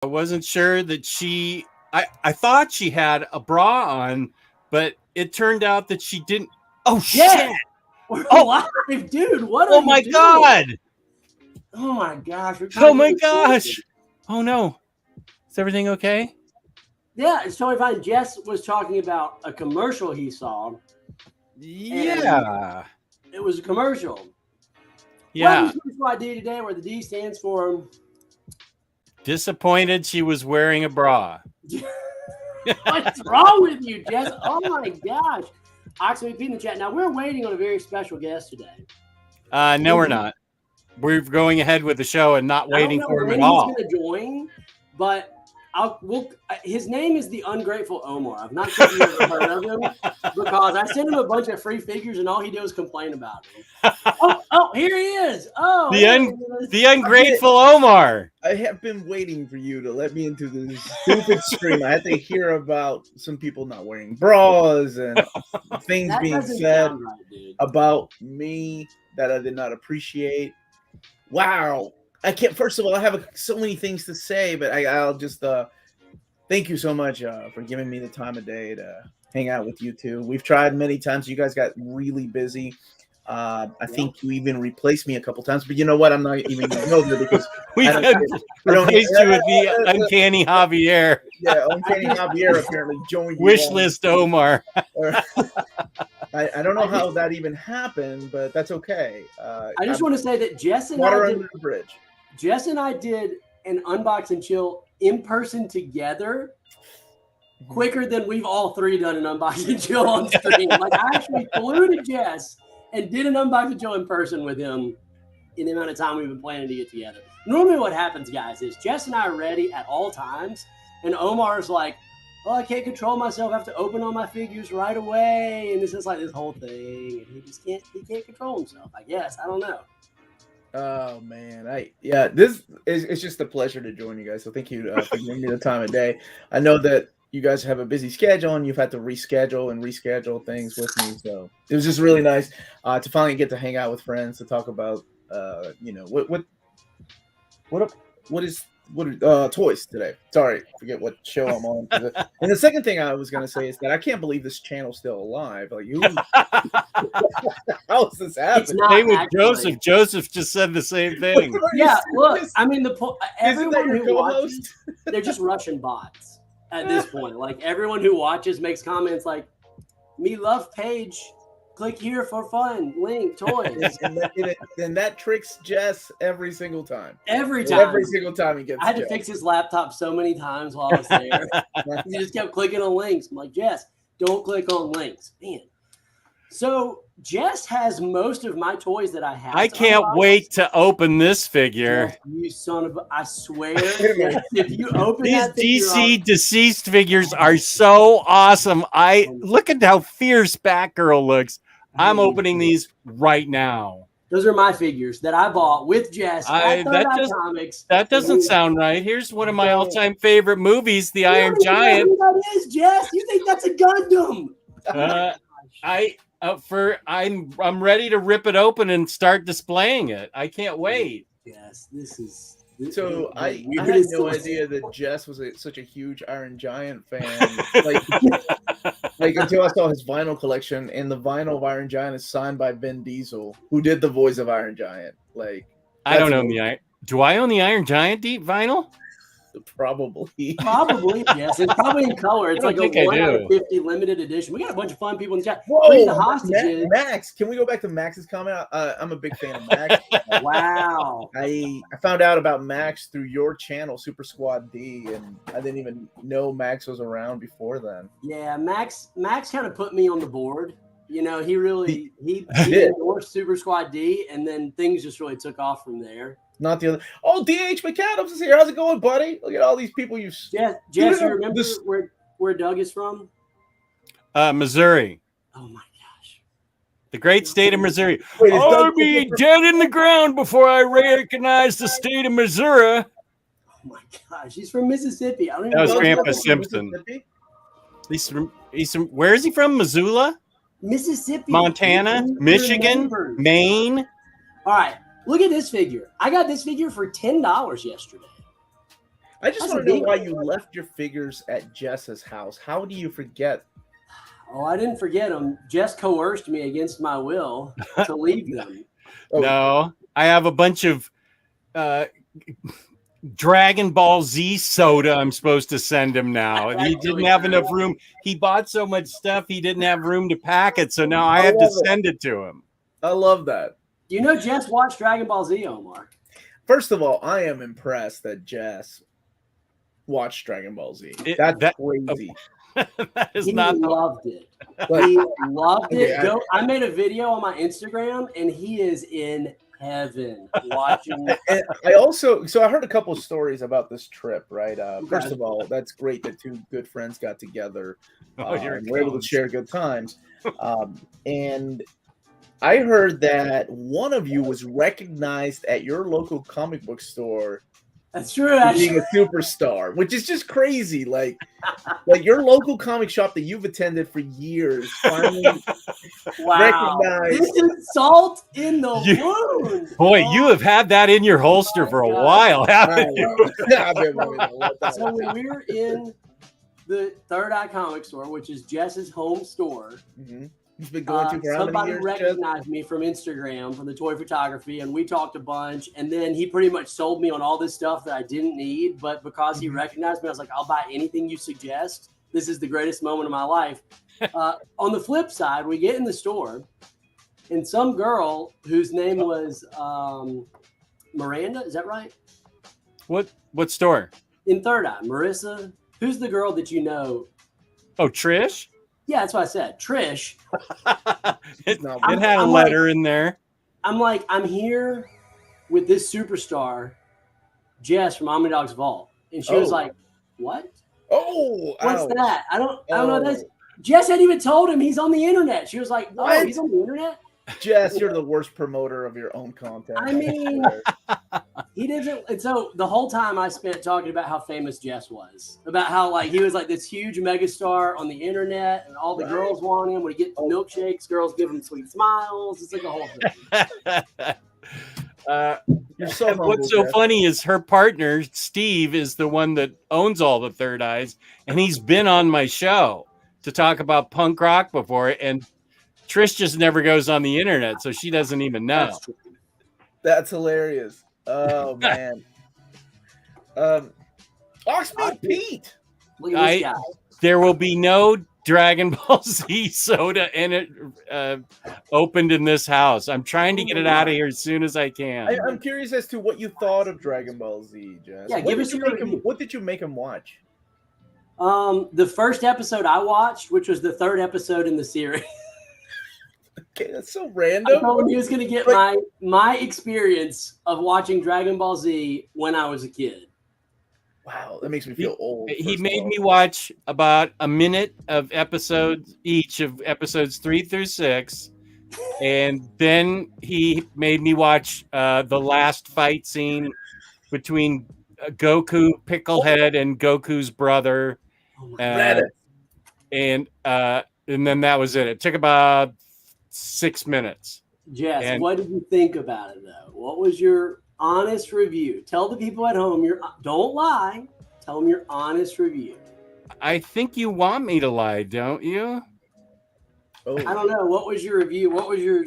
I wasn't sure that I thought she had a bra on, but it turned out that she didn't. Oh, Yeah. shit. We're Oh. live, dude. What are Oh, you my doing? God. Oh, my gosh. Oh, my gosh. Oh, no. Is everything okay? Yeah, it's totally fine. Jess was talking about a commercial he saw. Yeah. It was a commercial. Yeah. Welcome to Super Squad D today, where the D stands for Disappointed she was wearing a bra. What's wrong with you, Jess? Oh my gosh. Oxford in the chat. Now we're waiting on a very special guest today. No, we're not. We're going ahead with the show and not waiting for him at all. I don't know when he's going to join, but his name is the Ungrateful Omar. I've not sure if you've ever heard of him because I sent him a bunch of free figures and all he did was complain about them. Oh, here he is. Oh, the Ungrateful Omar. I have been waiting for you to let me into this stupid stream. I had to hear about some people not wearing bras and things being said about me that I did not appreciate. Wow. I can't. First of all, I have so many things to say, but I'll just thank you so much for giving me the time of day to hang out with you two. We've tried many times. You guys got really busy. I think you even replaced me a couple times, but you know what? I'm not even going to go there because we replaced you with the Uncanny Javier. Yeah, Uncanny Javier apparently joined. Wishlist Omar. I don't know how that even happened, but that's okay. I just want to say that Jess and Jess and I did an Unbox and Chill in person together quicker than we've all three done an Unbox and Chill on stream. Like I actually flew to Jess and did an Unbox and Chill in person with him in the amount of time we've been planning to get together. Normally what happens, guys, is Jess and I are ready at all times, and Omar's like, oh, I can't control myself. I have to open all my figures right away. And it's just like this whole thing. And he can't control himself, I guess. I don't know. Oh man, this is just a pleasure to join you guys. So thank you for giving me the time of day. I know that you guys have a busy schedule and you've had to reschedule things with me. So it was just really nice to finally get to hang out with friends to talk about what are toys today. Sorry, forget what show I'm on. And the second thing I was going to say is that I can't believe this channel's still alive. Like, how is this happening? Same with Joseph. Joseph just said the same thing. Yeah, look, I mean, everyone who watches, they're just Russian bots at this point. Like, everyone who watches makes comments like, me love page. Click here for fun. Link toys. and that tricks Jess every single time. Every time. Every single time he gets. I had to fix his laptop so many times while I was there. He just kept clicking on links. I'm like, Jess, don't click on links, man. So Jess has most of my toys that I have. I can't wait to open this figure. You son of I swear, if you open these DC deceased figures are so awesome. Look at how fierce Batgirl looks. I'm opening these right now. Those are my figures that I bought with Jess. That doesn't sound right. Here's one of my all-time favorite movies, The Iron Giant. Who that is, Jess? You think that's a Gundam? I'm ready to rip it open and start displaying it. I can't wait. Yes, this is. So I had no idea that Jess was such a huge Iron Giant fan. Like until I saw his vinyl collection, and the vinyl of Iron Giant is signed by Vin Diesel, who did the voice of Iron Giant. Like I don't own the Iron. Do I own the Iron Giant deep vinyl? Probably, yes. It's probably in color. It's like a 1 out of 50 limited edition. We got a bunch of fun people in the chat. Whoa, Max! Can we go back to Max's comment? I'm a big fan of Max. Wow! I found out about Max through your channel, Super Squad D, and I didn't even know Max was around before then. Yeah, Max kind of put me on the board. You know, he endorsed Super Squad D, and then things just really took off from there. Not the other. Oh, DH McAdams is here. How's it going, buddy? Look at all these people you've. Yeah, Jess, you remember where Doug is from? Missouri. Oh my gosh. The great state of Missouri. I'll be dead in the ground before I recognize the state of Missouri. Oh my gosh, he's from Mississippi. I don't even know. That was Grandpa Simpson. He's from. Where is he from? Missoula, Mississippi, Montana, Michigan, Maine. All right. Look at this figure. I got this figure for $10 yesterday. I just want to know why you left your figures at Jess's house. How do you forget? Oh, I didn't forget them. Jess coerced me against my will to leave them. No, I have a bunch of Dragon Ball Z soda I'm supposed to send him now. He didn't have enough room. He bought so much stuff, he didn't have room to pack it. So now I have to send it to him. I love that. You know, Jess watched Dragon Ball Z, Omar. First of all, I am impressed that Jess watched Dragon Ball Z. That's crazy. That is he not loved it. He loved it. I made a video on my Instagram, and he is in heaven watching. And I heard a couple of stories about this trip, right? First of all, that's great that two good friends got together and were able to share good times. And I heard that one of you was recognized at your local comic book store. That's true. Being a superstar, which is just crazy. Like your local comic shop that you've attended for years finally recognized. This is salt in the wound. Boy, you have had that in your holster for a while, haven't you? So when we were in the Third Eye Comic Store, which is Jess's home store, He's been going to for how many somebody years, recognized me from Instagram from the toy photography, and we talked a bunch. And then he pretty much sold me on all this stuff that I didn't need, but because he recognized me, I was like, "I'll buy anything you suggest. This is the greatest moment of my life." On the flip side, we get in the store, and some girl whose name was Miranda, is that right? What store? In Third Eye, Marissa. Who's the girl that you know? Oh, Trish. Yeah, that's what I said. Trish. It had a letter in there. I'm here with this superstar, Jess from Omnidog's Vault. And she was like, "What? Oh, what's that? I don't know. That's Jess hadn't even told him he's on the internet." She was like, "Oh, he's on the internet?" Jess, you're the worst promoter of your own content. I mean, he didn't. And so the whole time I spent talking about how famous Jess was, about how like he was like this huge megastar on the internet, and all the girls want him. When he gets milkshakes, girls give him sweet smiles. It's like a whole thing. You're so humble, what's so funny is her partner Steve is the one that owns all the Third Eyes, and he's been on my show to talk about punk rock before, and Trish just never goes on the internet, so she doesn't even know. That's hilarious. Oh man. Oxmeat Pete. Look at this guy. There will be no Dragon Ball Z soda in it opened in this house. I'm trying to get it out of here as soon as I can. I'm curious as to what you thought of Dragon Ball Z, Jess. Yeah, what did you make him watch? The first episode I watched, which was the third episode in the series. Okay, that's so random. I told him he was going to get my experience of watching Dragon Ball Z when I was a kid. Wow, that makes me feel old. He made me watch about a minute of episodes each of episodes 3 through 6, and then he made me watch the last fight scene between Goku, Picklehead, and Goku's brother, and then that was it. It took about 6 minutes. Jess, what did you think about it though? What was your honest review? Tell the people at home don't lie. Tell them your honest review. I think you want me to lie, don't you? Oh. I don't know. What was your review? What was your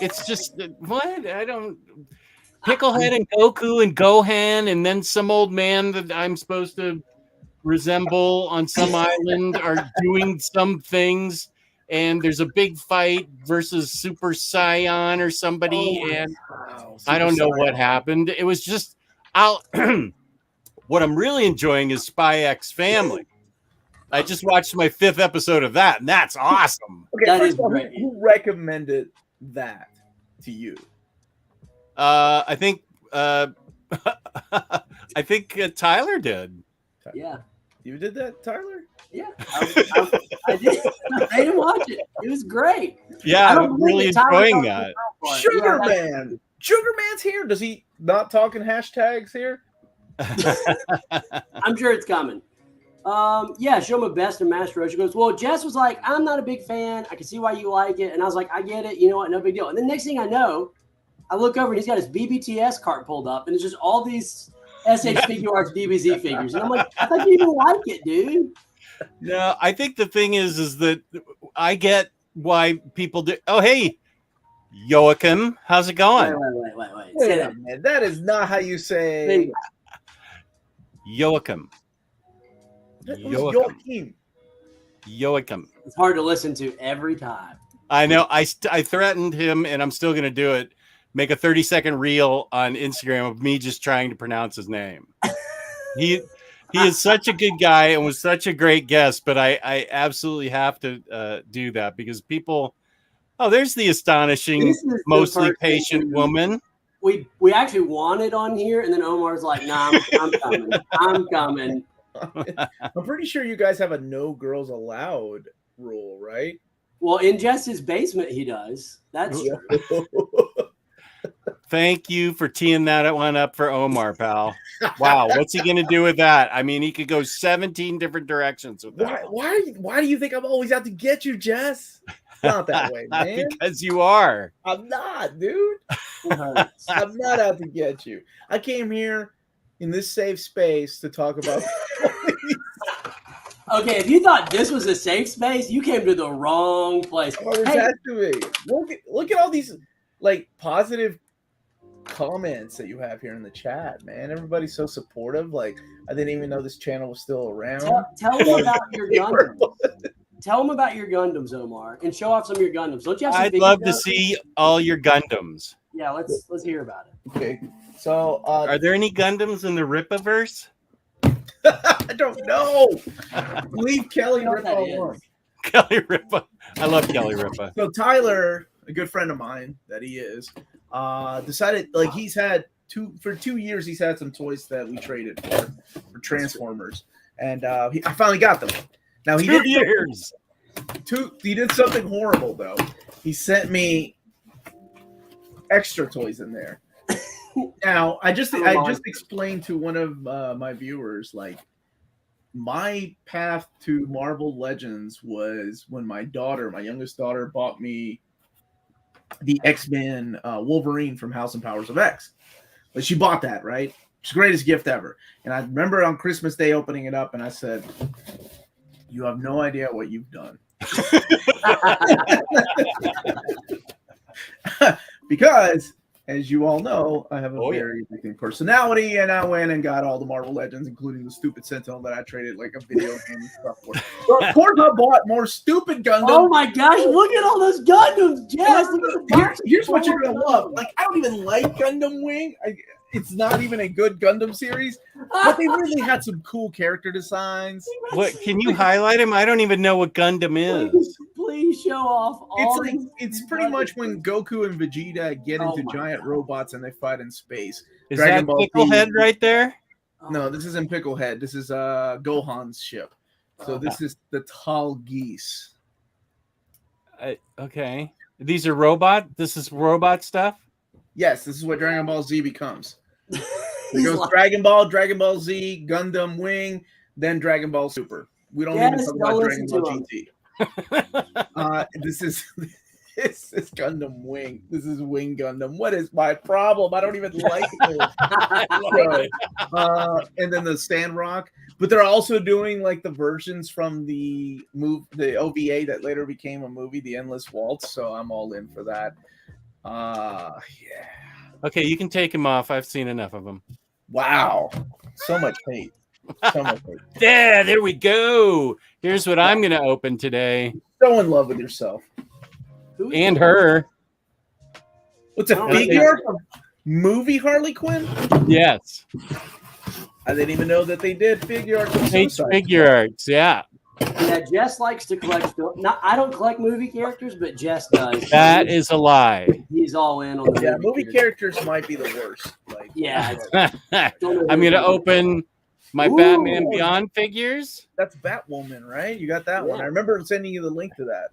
it's just what? I don't Picklehead and Goku and Gohan and then some old man that I'm supposed to resemble on some island are doing some things, and there's a big fight versus Super Saiyan or somebody, and I don't know what happened. It was just what I'm really enjoying is Spy X Family. I just watched my 5th episode of that, and that's awesome. Okay, that first is of all, great. Who recommended that to you? I think Tyler did. Yeah. You did that, Tyler? Yeah, I did. I didn't watch it. It was great. Yeah, I'm really enjoying that. Sugar Man. Sugar Man's here. Does he not talk in hashtags here? I'm sure it's coming. Yeah, show him a best of Master Roach. She goes, well, Jess was like, I'm not a big fan. I can see why you like it. And I was like, I get it. You know what? No big deal. And then next thing I know, I look over and he's got his BBTS cart pulled up, and it's just all these SH Figure Arts DBZ figures. And I'm like, I thought you didn't like it, dude. No, I think the thing is that I get why people do. Oh, hey, Joachim, how's it going? Wait. Wait a minute. That is not how you say Joachim. Joachim. It's hard to listen to every time. I know. I threatened him, and I'm still going to do it. Make a 30-second reel on Instagram of me just trying to pronounce his name. He is such a good guy and was such a great guest, but I absolutely have to do that because people. Oh, there's the astonishing, mostly patient woman. We actually want it on here, and then Omar's like, "Nah, I'm coming. I'm coming." I'm pretty sure you guys have a no girls allowed rule, right? Well, in Jess's basement, he does. That's true. Thank you for teeing that one up for Omar, pal. Wow, what's he going to do with that? I mean, he could go 17 different directions with that. Why do you think I'm always out to get you, Jess? Not that way, man. Because you are. I'm not, dude. I'm not out to get you. I came here in this safe space to talk about. Okay, if you thought this was a safe space, you came to the wrong place. Look at all these like positive comments that you have here in the chat, man. Everybody's so supportive. Like, I didn't even know this channel was still around. Tell them about your Gundams. Tell them about your Gundams, Omar, and show off some of your Gundams. Don't you have some I'd love to see all your Gundams. Yeah, let's hear about it. Okay, so are there any Gundams in the Rippaverse? I don't know. Leave Kelly Ripa alone. Kelly Ripa. I love Kelly Ripa. So Tyler, a good friend of mine that he is, decided like he's had for 2 years he's had some toys that we traded for Transformers, and I finally got them. Now he did something horrible though. He sent me extra toys in there. Now I just explained to one of my viewers, like, my path to Marvel Legends was when my youngest daughter, bought me the X-Men Wolverine from House and Powers of X. But she bought that, right? It's the greatest gift ever. And I remember on Christmas Day opening it up, and I said, "You have no idea what you've done." Because, as you all know, I have a very addicting personality, and I went and got all the Marvel Legends, including the stupid Sentinel that I traded like a video game and stuff for. So of course, I bought more stupid Gundams. Oh my gosh, look at all those Gundams, Jess! Here's what you're gonna love. Like, I don't even like Gundam Wing. It's not even a good Gundam series, but they really had some cool character designs. What can you highlight him? I don't even know what Gundam is. Please show off. It's pretty much when Goku and Vegeta get into giant robots and they fight in space. Is Dragon that Picklehead right there? No, this isn't Picklehead. This is Gohan's ship. So this is the Tall Geese. Okay, these are robot. This is robot stuff. Yes, this is what Dragon Ball Z becomes. It goes Dragon Ball Z, Gundam Wing, then Dragon Ball Super. We don't even talk about Dragon Ball GT. This is Gundam Wing. This is Wing Gundam. What is my problem? I don't even like it. And then the Sandrock. But they're also doing like the versions from the OVA that later became a movie, The Endless Waltz. So I'm all in for that. Yeah. Okay, you can take him off. I've seen enough of them. Wow. So much hate. Yeah, there we go. Here's what I'm going to open today. So in love with yourself. And her. What's a figure of movie Harley Quinn? Yes. I didn't even know that they did figure arts. Figure arts, yeah. Yeah, Jess likes to collect. I don't collect movie characters, but Jess does. That is a lie. He's all in on the movie characters might be the worst. Like, yeah, I'm gonna open my Batman Beyond figures. That's Batwoman, right? You got that one. I remember sending you the link to that.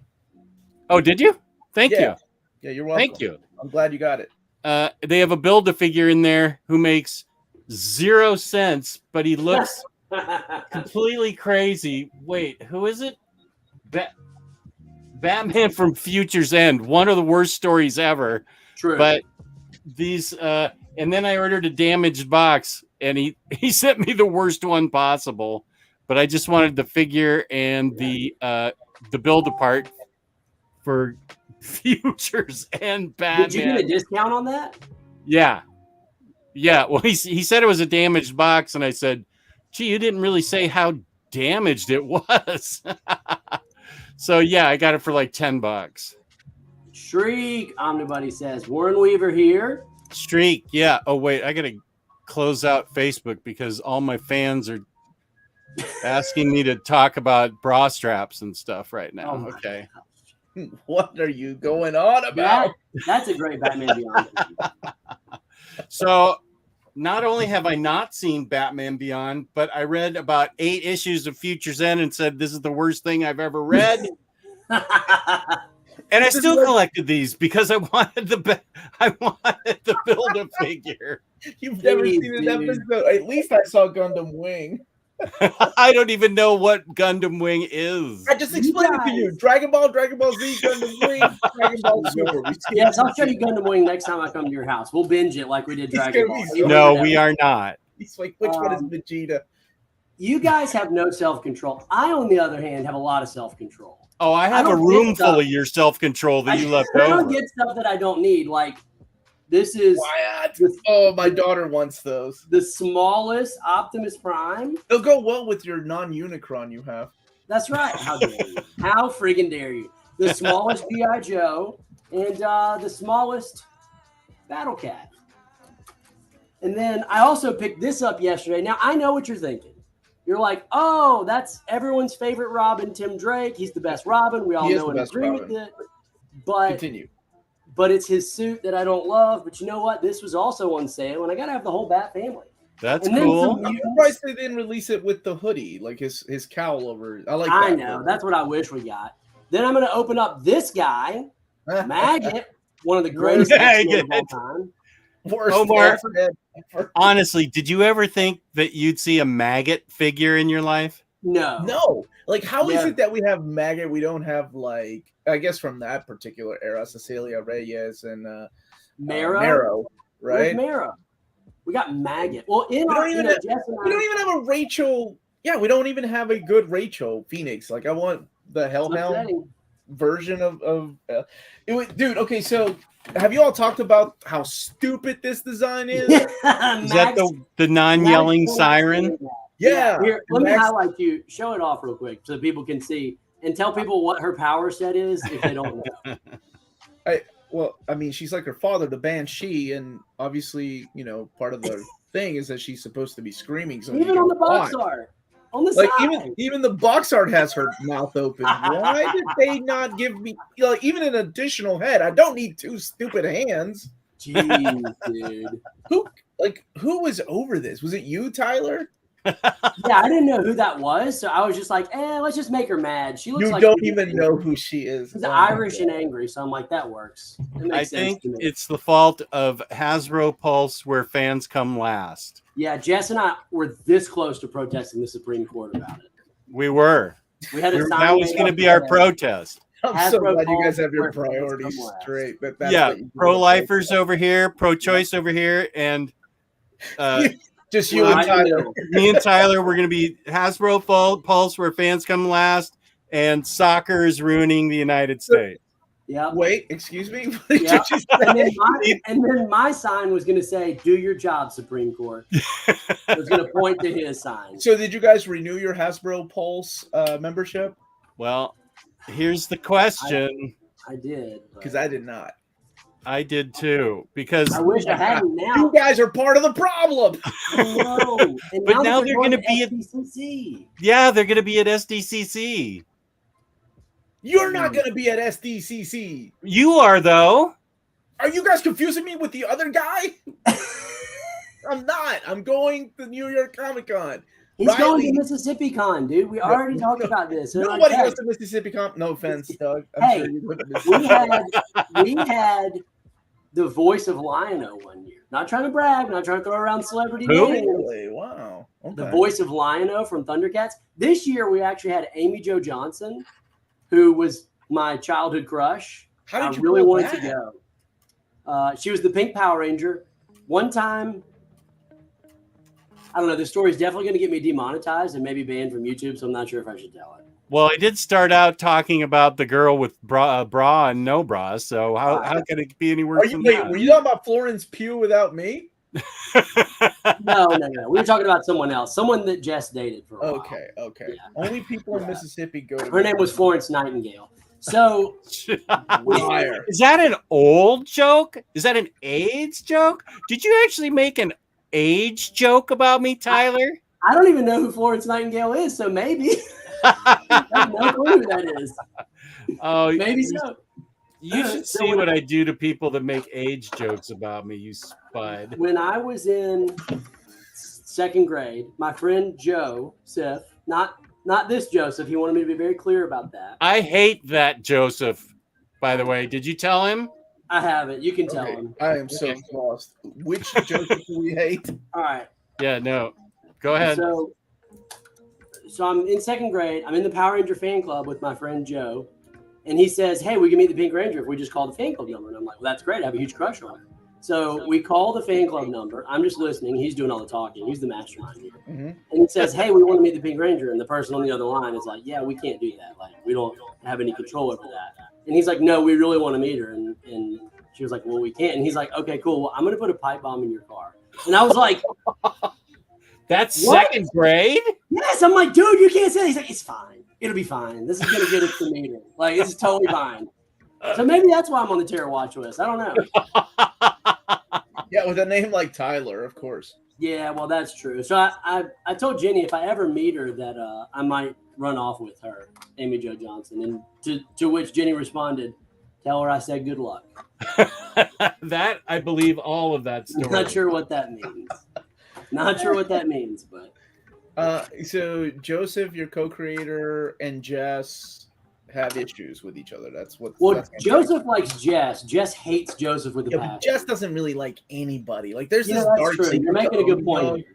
Oh, did you? Thank you. Yeah, you're welcome. Thank you. I'm glad you got it. They have a Build-A-Figure in there who makes 0 cents, but he looks completely crazy. Wait, who is it? Batman from Future's End. One of the worst stories ever. True. But these, and then I ordered a damaged box, and he sent me the worst one possible. But I just wanted the figure and the build apart for Futures and Batman. Did you get a discount on that? Yeah. Well, he said it was a damaged box, and I said, "Gee, you didn't really say how damaged it was." So yeah, I got it for like $10. Shriek, Omnibuddy says, Warren Weaver here. Streak, yeah. Oh wait, I gotta close out Facebook because all my fans are asking me to talk about bra straps and stuff right now. Oh okay. gosh. What are you going on about? That's a great Batman Beyond. So not only have I not seen Batman Beyond, but I read about 8 issues of Future's End and said this is the worst thing I've ever read. And I still collected these because I wanted to build a figure. You've never seen an episode. At least I saw Gundam Wing. I don't even know what Gundam Wing is. I just explained it to you. Dragon Ball Z, Gundam Wing, Dragon Ball Super. Yes, I'll show you Gundam Wing next time I come to your house. We'll binge it like we did Dragon Ball. No, we are not. He's like, which one is Vegeta? You guys have no self-control. I, on the other hand, have a lot of self-control. Oh, I have a room full of your self-control that you left over. I don't get stuff that I don't need. Like, this is... Oh, my daughter wants those. The smallest Optimus Prime. They'll go well with your non-Unicron you have. That's right. How dare you? How friggin' dare you? The smallest G.I. Joe and the smallest Battle Cat. And then I also picked this up yesterday. Now, I know what you're thinking. You're like, oh, that's everyone's favorite Robin, Tim Drake. He's the best Robin. We all know and agree with it. But continue. But it's his suit that I don't love. But you know what? This was also on sale, and I got to have the whole Bat family. That's cool. I'm surprised they didn't release it with the hoodie, like his cowl over. I know. That's what I wish we got. Then I'm going to open up this guy, Maggot, one of the greatest X-Men of all time. Omar, honestly, did you ever think that you'd see a Maggot figure in your life? No. Like, how is it that we have Maggot? We don't have, like, I guess from that particular era, Cecilia Reyes and Marrow, right? Marrow. We got Maggot. Well, we don't even have a Rachel. Yeah, we don't even have a good Rachel Phoenix. Like, I want the Hellhound version of dude. Okay, so have you all talked about how stupid this design is? Is that the non-yelling siren? Yeah. Here, let me highlight you. Show it off real quick so people can see and tell people what her power set is if they don't know. Well, I mean, she's like her father, the Banshee, and obviously, part of the thing is that she's supposed to be screaming. So even on the box art, on the side, even the box art has her mouth open. Why did they not give me even an additional head? I don't need 2 stupid hands. Jeez, dude. Who was over this? Was it you, Tyler? Yeah, I didn't know who that was, so I was just like, let's just make her mad. She looks you like don't even know who she is. She's Irish and angry, so I'm like, that works. I think it's the fault of Hasbro Pulse, where fans come last. Yeah, Jess and I were this close to protesting the Supreme Court about it. We were. We had a sign. That was going to be our protest. I'm so glad you guys have your priorities straight. Yeah, pro-lifers over here, pro-choice over here, and just you and Tyler. Me and Tyler, we're going to be Hasbro Pulse, where fans come last, and soccer is ruining the United States. Yeah. Wait, excuse me? Yeah. And then my sign was going to say, do your job, Supreme Court. I was going to point to his sign. So did you guys renew your Hasbro Pulse membership? Well, here's the question. I did. Because I did not. I did too, because I wish I hadn't now. You guys are part of the problem. No. But now they're going to be at SDCC. Yeah, they're going to be at SDCC. You're not going to be at SDCC. You are, though. Are you guys confusing me with the other guy? I'm not. I'm going to New York Comic Con. He's going to Mississippi Con, dude. We already talked about this. Nobody goes to Mississippi Con. No offense, Doug. I'm sure we had the voice of Lion-O one year. Not trying to brag, not trying to throw around celebrity names. Really? Wow. the voice of Lion-O from Thundercats. This year, we actually had Amy Jo Johnson, who was my childhood crush. How did you really wanted to go. She was the Pink Power Ranger. One time, I don't know, this story is definitely going to get me demonetized and maybe banned from YouTube, so I'm not sure if I should tell it. Well, I did start out talking about the girl with bra and no bra, so how can it be any worse than that? Were you talking about Florence Pugh without me? No. We were talking about someone else, someone that Jess dated for a while. Okay. Yeah. Only people in Mississippi go to. Her name was Florence Nightingale. So, liar. Is that an old joke? Is that an AIDS joke? Did you actually make an AIDS joke about me, Tyler? I don't even know who Florence Nightingale is, so maybe. I have no clue who that is. Oh, maybe so. You should see what I do to people that make age jokes about me, you spud. When I was in second grade, my friend Joe Sif, not this Joseph, he wanted me to be very clear about that. I hate that Joseph, by the way. Did you tell him? I haven't. You can tell him. I am so lost. Which Joseph do we hate? All right. Yeah, no. Go ahead. So I'm in second grade. I'm in the Power Ranger fan club with my friend Joe. And he says, hey, we can meet the Pink Ranger if we just call the fan club number. And I'm like, well, that's great. I have a huge crush on her. So we call the fan club number. I'm just listening. He's doing all the talking. He's the mastermind here. Mm-hmm. And he says, hey, we want to meet the Pink Ranger. And the person on the other line is like, yeah, we can't do that. Like, we don't have any control over that. And he's like, no, we really want to meet her. And she was like, well, we can't. And he's like, okay, cool. Well, I'm going to put a pipe bomb in your car. And I was like, that's what? Second grade? Yes. I'm like, dude, you can't say that. He's like, it's fine. It'll be fine. This is going to get us to meet her. Like, this is totally fine. So maybe that's why I'm on the terror watch list. I don't know. Yeah, with a name like Tyler, of course. Yeah, well, that's true. So I told Jenny if I ever meet her that I might run off with her, Amy Jo Johnson. And to which Jenny responded, tell her I said good luck. That, I believe all of that story. Not sure what that means. Not sure what that means, but. So Joseph, your co-creator, and Jess have issues with each other. That's what. Well, Joseph likes Jess. Jess hates Joseph with a passion. Jess doesn't really like anybody. Like, there's this that's dark true. secret. You're making a good point.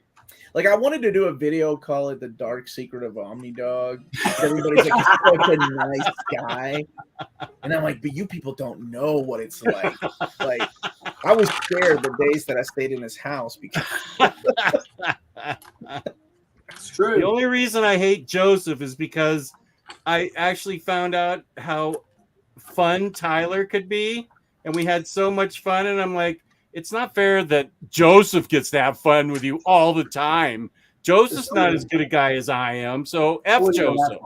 Like, I wanted to do a video, call it the dark secret of Omnidog. Everybody's like, he's such a nice guy, and I'm like, but you people don't know what it's like. Like, I was scared the days that I stayed in his house because. It's true. The only reason I hate Joseph is because I actually found out how fun Tyler could be, and we had so much fun, and I'm like, it's not fair that Joseph gets to have fun with you all the time. Joseph's not as good a guy as I am, so F Joseph.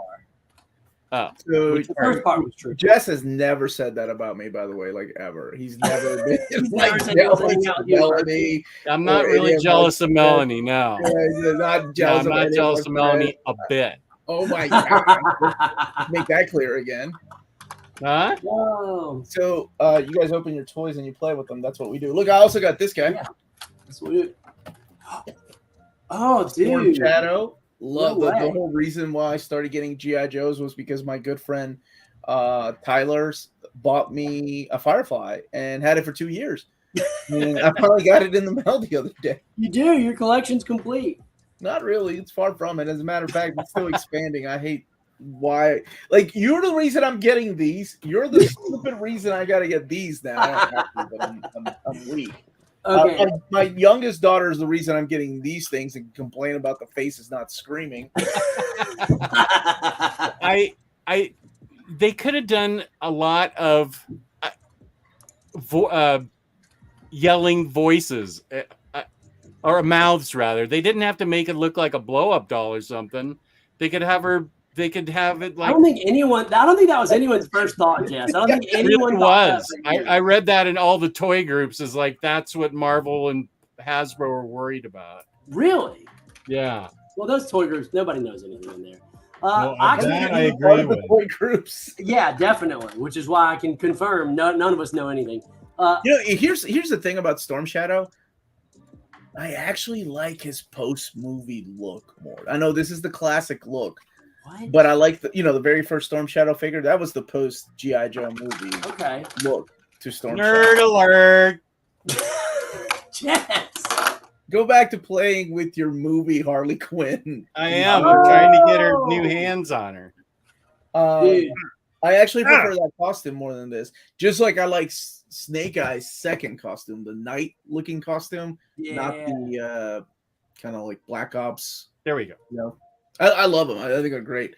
So the first part was true. Jess has never said that about me, by the way, like ever. He's never been like jealous of Melanie. I'm not really jealous of Melanie now. Yeah, not jealous. I'm not jealous of Melanie a bit. Oh my god! Make that clear again. Huh? Whoa. So you guys open your toys and you play with them. That's what we do. Look, I also got this guy. Yeah. That's what we do. Oh, Storm dude. Shadow. Love the whole reason why I started getting G.I. Joes was because my good friend Tyler bought me a Firefly and had it for 2 years. And I finally got it in the mail the other day. You do. Your collection's complete. Not really. It's far from it. As a matter of fact, it's still expanding. I hate why. Like, you're the reason I'm getting these. You're the stupid reason I got to get these now. I don't have to, but I'm weak. Okay. My youngest daughter is the reason I'm getting these things and complain about the faces not screaming. They could have done a lot of yelling voices or mouths rather. They didn't have to make it look like a blow-up doll or something. They could have her. They could have it like. I don't think that was anyone's first thought, Jess. I don't think anyone really was. I read that in all the toy groups is like that's what Marvel and Hasbro were worried about. Really? Yeah. Well, those toy groups, nobody knows anything in there. Well, I agree with toy groups. Yeah, definitely. Which is why I can confirm none of us know anything. Here's the thing about Storm Shadow. I actually like his post-movie look more. I know this is the classic look. What? But I like the very first Storm Shadow figure. That was the post G.I. Joe movie. Okay. Look to Storm Nerd Shadow. alert. Yes. Go back to playing with your movie Harley Quinn. I am. I'm trying to get her new hands on her. Dude. I actually prefer that costume more than this. Just like I like Snake Eye's second costume, the night-looking costume, not the kind of like Black Ops. There we go. You know, I love them. I think they're great.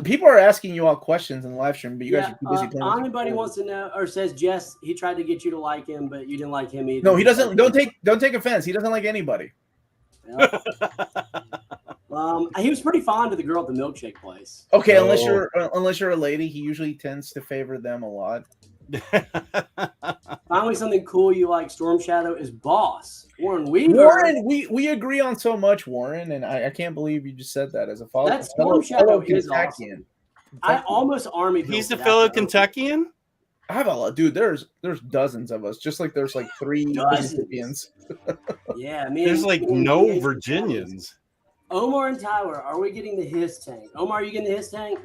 People are asking you all questions in the live stream, but you guys are too busy playing. Anybody wants to know or says Jess, he tried to get you to like him, but you didn't like him either. No, he doesn't. Don't take offense. He doesn't like anybody. Yep. He was pretty fond of the girl at the milkshake place. Okay, unless you're a lady, he usually tends to favor them a lot. Finally, something cool you like. Storm Shadow is boss. Warren Weaver. Warren, we agree on so much, Warren, and I can't believe you just said that as a follow. That Storm Shadow is awesome. I almost army. He's a fellow Kentuckian. I have a lot, dude. There's dozens of us, just like there's like 3 Mississippians. Yeah, man. There's like no Virginians. Omar and Tyler, are we getting the his tank? Omar, are you getting the his tank?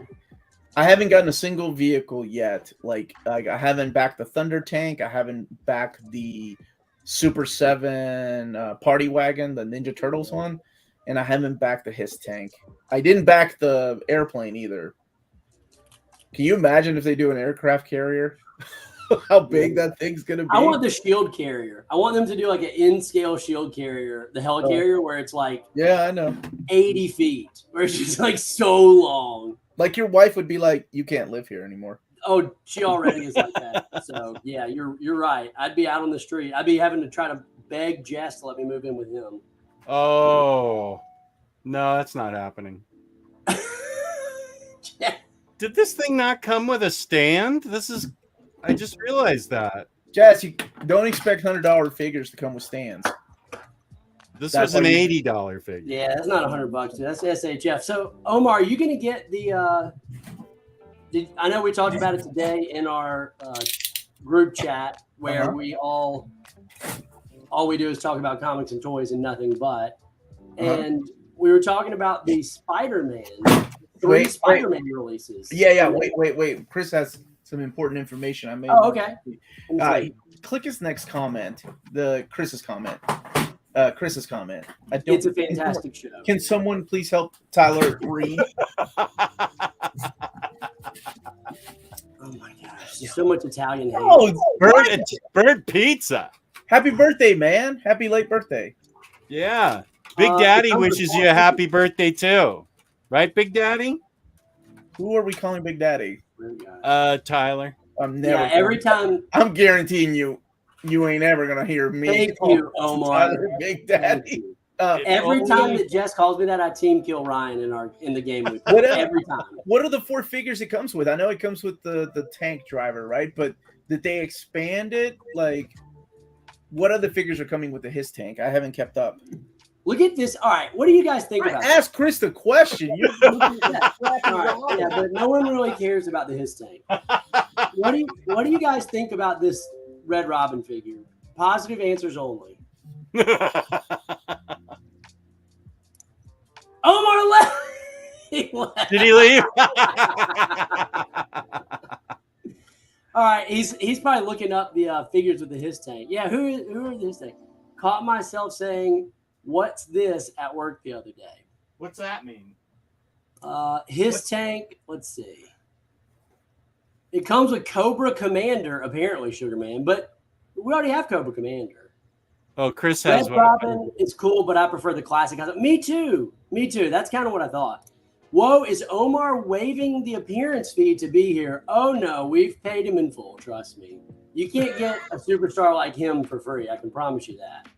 I haven't gotten a single vehicle yet. Like I haven't backed the Thunder Tank. I haven't backed the Super 7 Party Wagon, the Ninja Turtles one, and I haven't backed the his tank. I didn't back the airplane either. Can you imagine if they do an aircraft carrier? How big that thing's gonna be? I want the shield carrier. I want them to do like an in-scale shield carrier, the helicarrier, where it's like I know 80 feet, where it's just like so long. Like your wife would be like, "You can't live here anymore." Oh, she already is like that. So yeah, you're right. I'd be out on the street. I'd be having to try to beg Jess to let me move in with him. Oh no, that's not happening. Did this thing not come with a stand? I just realized that. Jess, you don't expect $100 figures to come with stands. This was an $80 figure. Yeah, that's not $100, dude. That's SHF. So, Omar, are you going to get the? I know we talked about it today in our group chat where we all we do is talk about comics and toys and nothing but. And we were talking about the Spider-Man, Spider-Man releases. Yeah. Wait. Chris has some important information. I made. Oh, okay. Click his next comment. Chris's comment. It's a fantastic show. Can someone please help Tyler read? Oh my gosh, there's so much Italian hate. Oh, bird pizza. Happy birthday, man. Happy late birthday. Yeah. Big Daddy wishes you a happy birthday too. Right, Big Daddy? Who are we calling Big Daddy? Tyler. I'm never. Yeah, every time. I'm guaranteeing you ain't ever gonna hear me. Thank you, Omar. Tyler, Big Daddy. Every time that Jess calls me that, I team kill Ryan in the game with him. Every time. What are the 4 figures it comes with? I know it comes with the tank driver, right? But did they expand it? Like, what other figures are coming with his tank? I haven't kept up. Look at this. All right, what do you guys think about that? Ask Chris the question. All right, yeah, but no one really cares about the his tank. What do you guys think about this Red Robin figure? Positive answers only. Omar left. Did he leave? All right, he's probably looking up the figures with the his tank. Yeah, who are the his tank? Caught myself saying, "What's this?" at work the other day. What's that mean? His tank. Let's see. It comes with Cobra Commander, apparently, Sugar Man, but we already have Cobra Commander. Oh, Chris has Red Robin. It's cool, but I prefer the classic. Me too. That's kind of what I thought. Whoa, is Omar waiving the appearance fee to be here? Oh no, we've paid him in full. Trust me. You can't get a superstar like him for free. I can promise you that.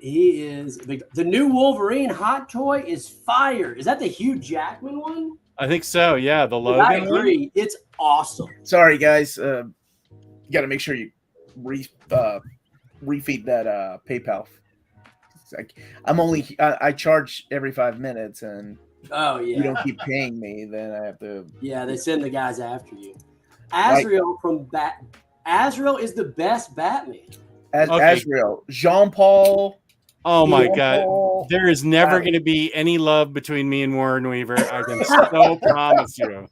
He is the new Wolverine hot toy is fire. Is that the Hugh Jackman one? I think so. Yeah, the Logan. I agree. One? It's awesome. Sorry, guys. You got to make sure you refeed that PayPal. I charge every 5 minutes, and you don't keep paying me, then I have to. Yeah, they send the guys after you. Azrael Azrael is the best Batman. Azrael, Jean-Paul. Oh my God! There is never going to be any love between me and Warren Weaver. I can so promise you.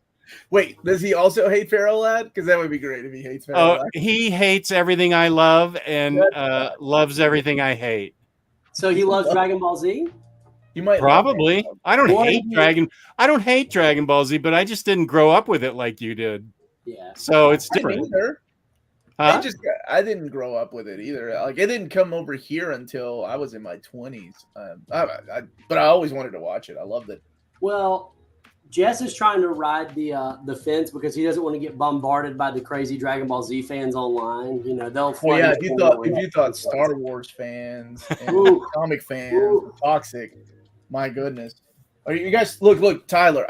Wait, does he also hate Feral Lad? Because that would be great if he hates Feral Lad. He hates everything I love and loves everything I hate. So he loves Dragon Ball Z? You might probably. I don't hate Dragon Ball Z, but I just didn't grow up with it like you did. Yeah. So it's different. I didn't grow up with it either. Like it didn't come over here until I was in my 20s. But I always wanted to watch it. I loved it. Well, Jess is trying to ride the fence because he doesn't want to get bombarded by the crazy Dragon Ball Z fans online. You know, they'll. Well, yeah, if you thought Star Wars fans and comic fans were toxic, my goodness. Are you guys look, Tyler?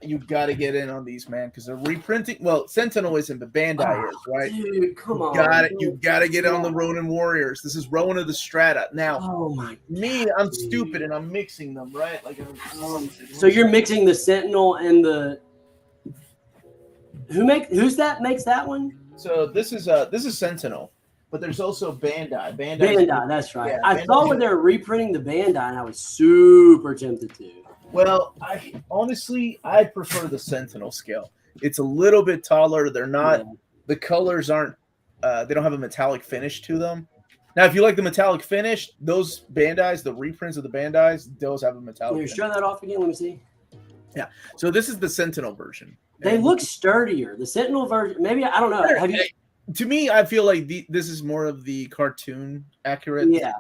You got to get in on these, man, because they're reprinting. Well, Sentinel isn't, but Bandai is, right? Dude, come on! You got to get on the Ronin Warriors. This is Ronin of the Strata. Now, I'm stupid and I'm mixing them, right? Like, so you're mixing the Sentinel and the who's that makes that one? So this is Sentinel, but there's also Bandai. Bandai, that's right. Yeah, I saw when they were reprinting the Bandai, and I was super tempted to. Well, I prefer the Sentinel scale. It's a little bit taller. They're not the colors aren't they don't have a metallic finish to them. Now, if you like the metallic finish, those Bandais, the reprints of the Bandais, those have a metallic. Can you show that off again? Let me see. Yeah. So this is the Sentinel version. They look sturdier. The Sentinel version, maybe I don't know. Have you? To me, I feel like this is more of the cartoon accurate. Yeah.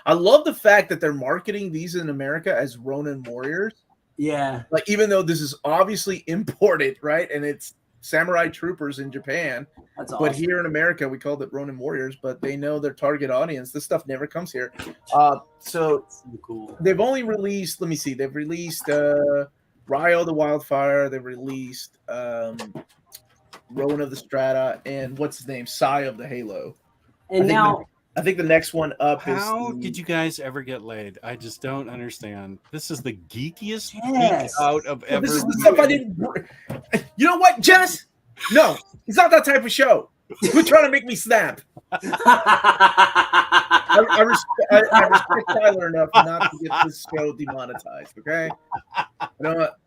I love the fact that they're marketing these in America as Ronin Warriors. Yeah. Like, even though this is obviously imported, right? And it's Samurai Troopers in Japan. That's awesome. But here in America, we called it Ronin Warriors, but they know their target audience. This stuff never comes here. So cool. They've only released, let me see, they've released Ryo the Wildfire. They've released Ronin of the Strata, and what's his name? Sai of the Halo. And I think the next one up is. How did you guys ever get laid? I just don't understand. This is the geekiest geek out of ever. This is the stuff I didn't. You know what, Jess? No, it's not that type of show. Quit trying to make me snap. I respect Tyler enough not to get this show demonetized. Okay. You know what?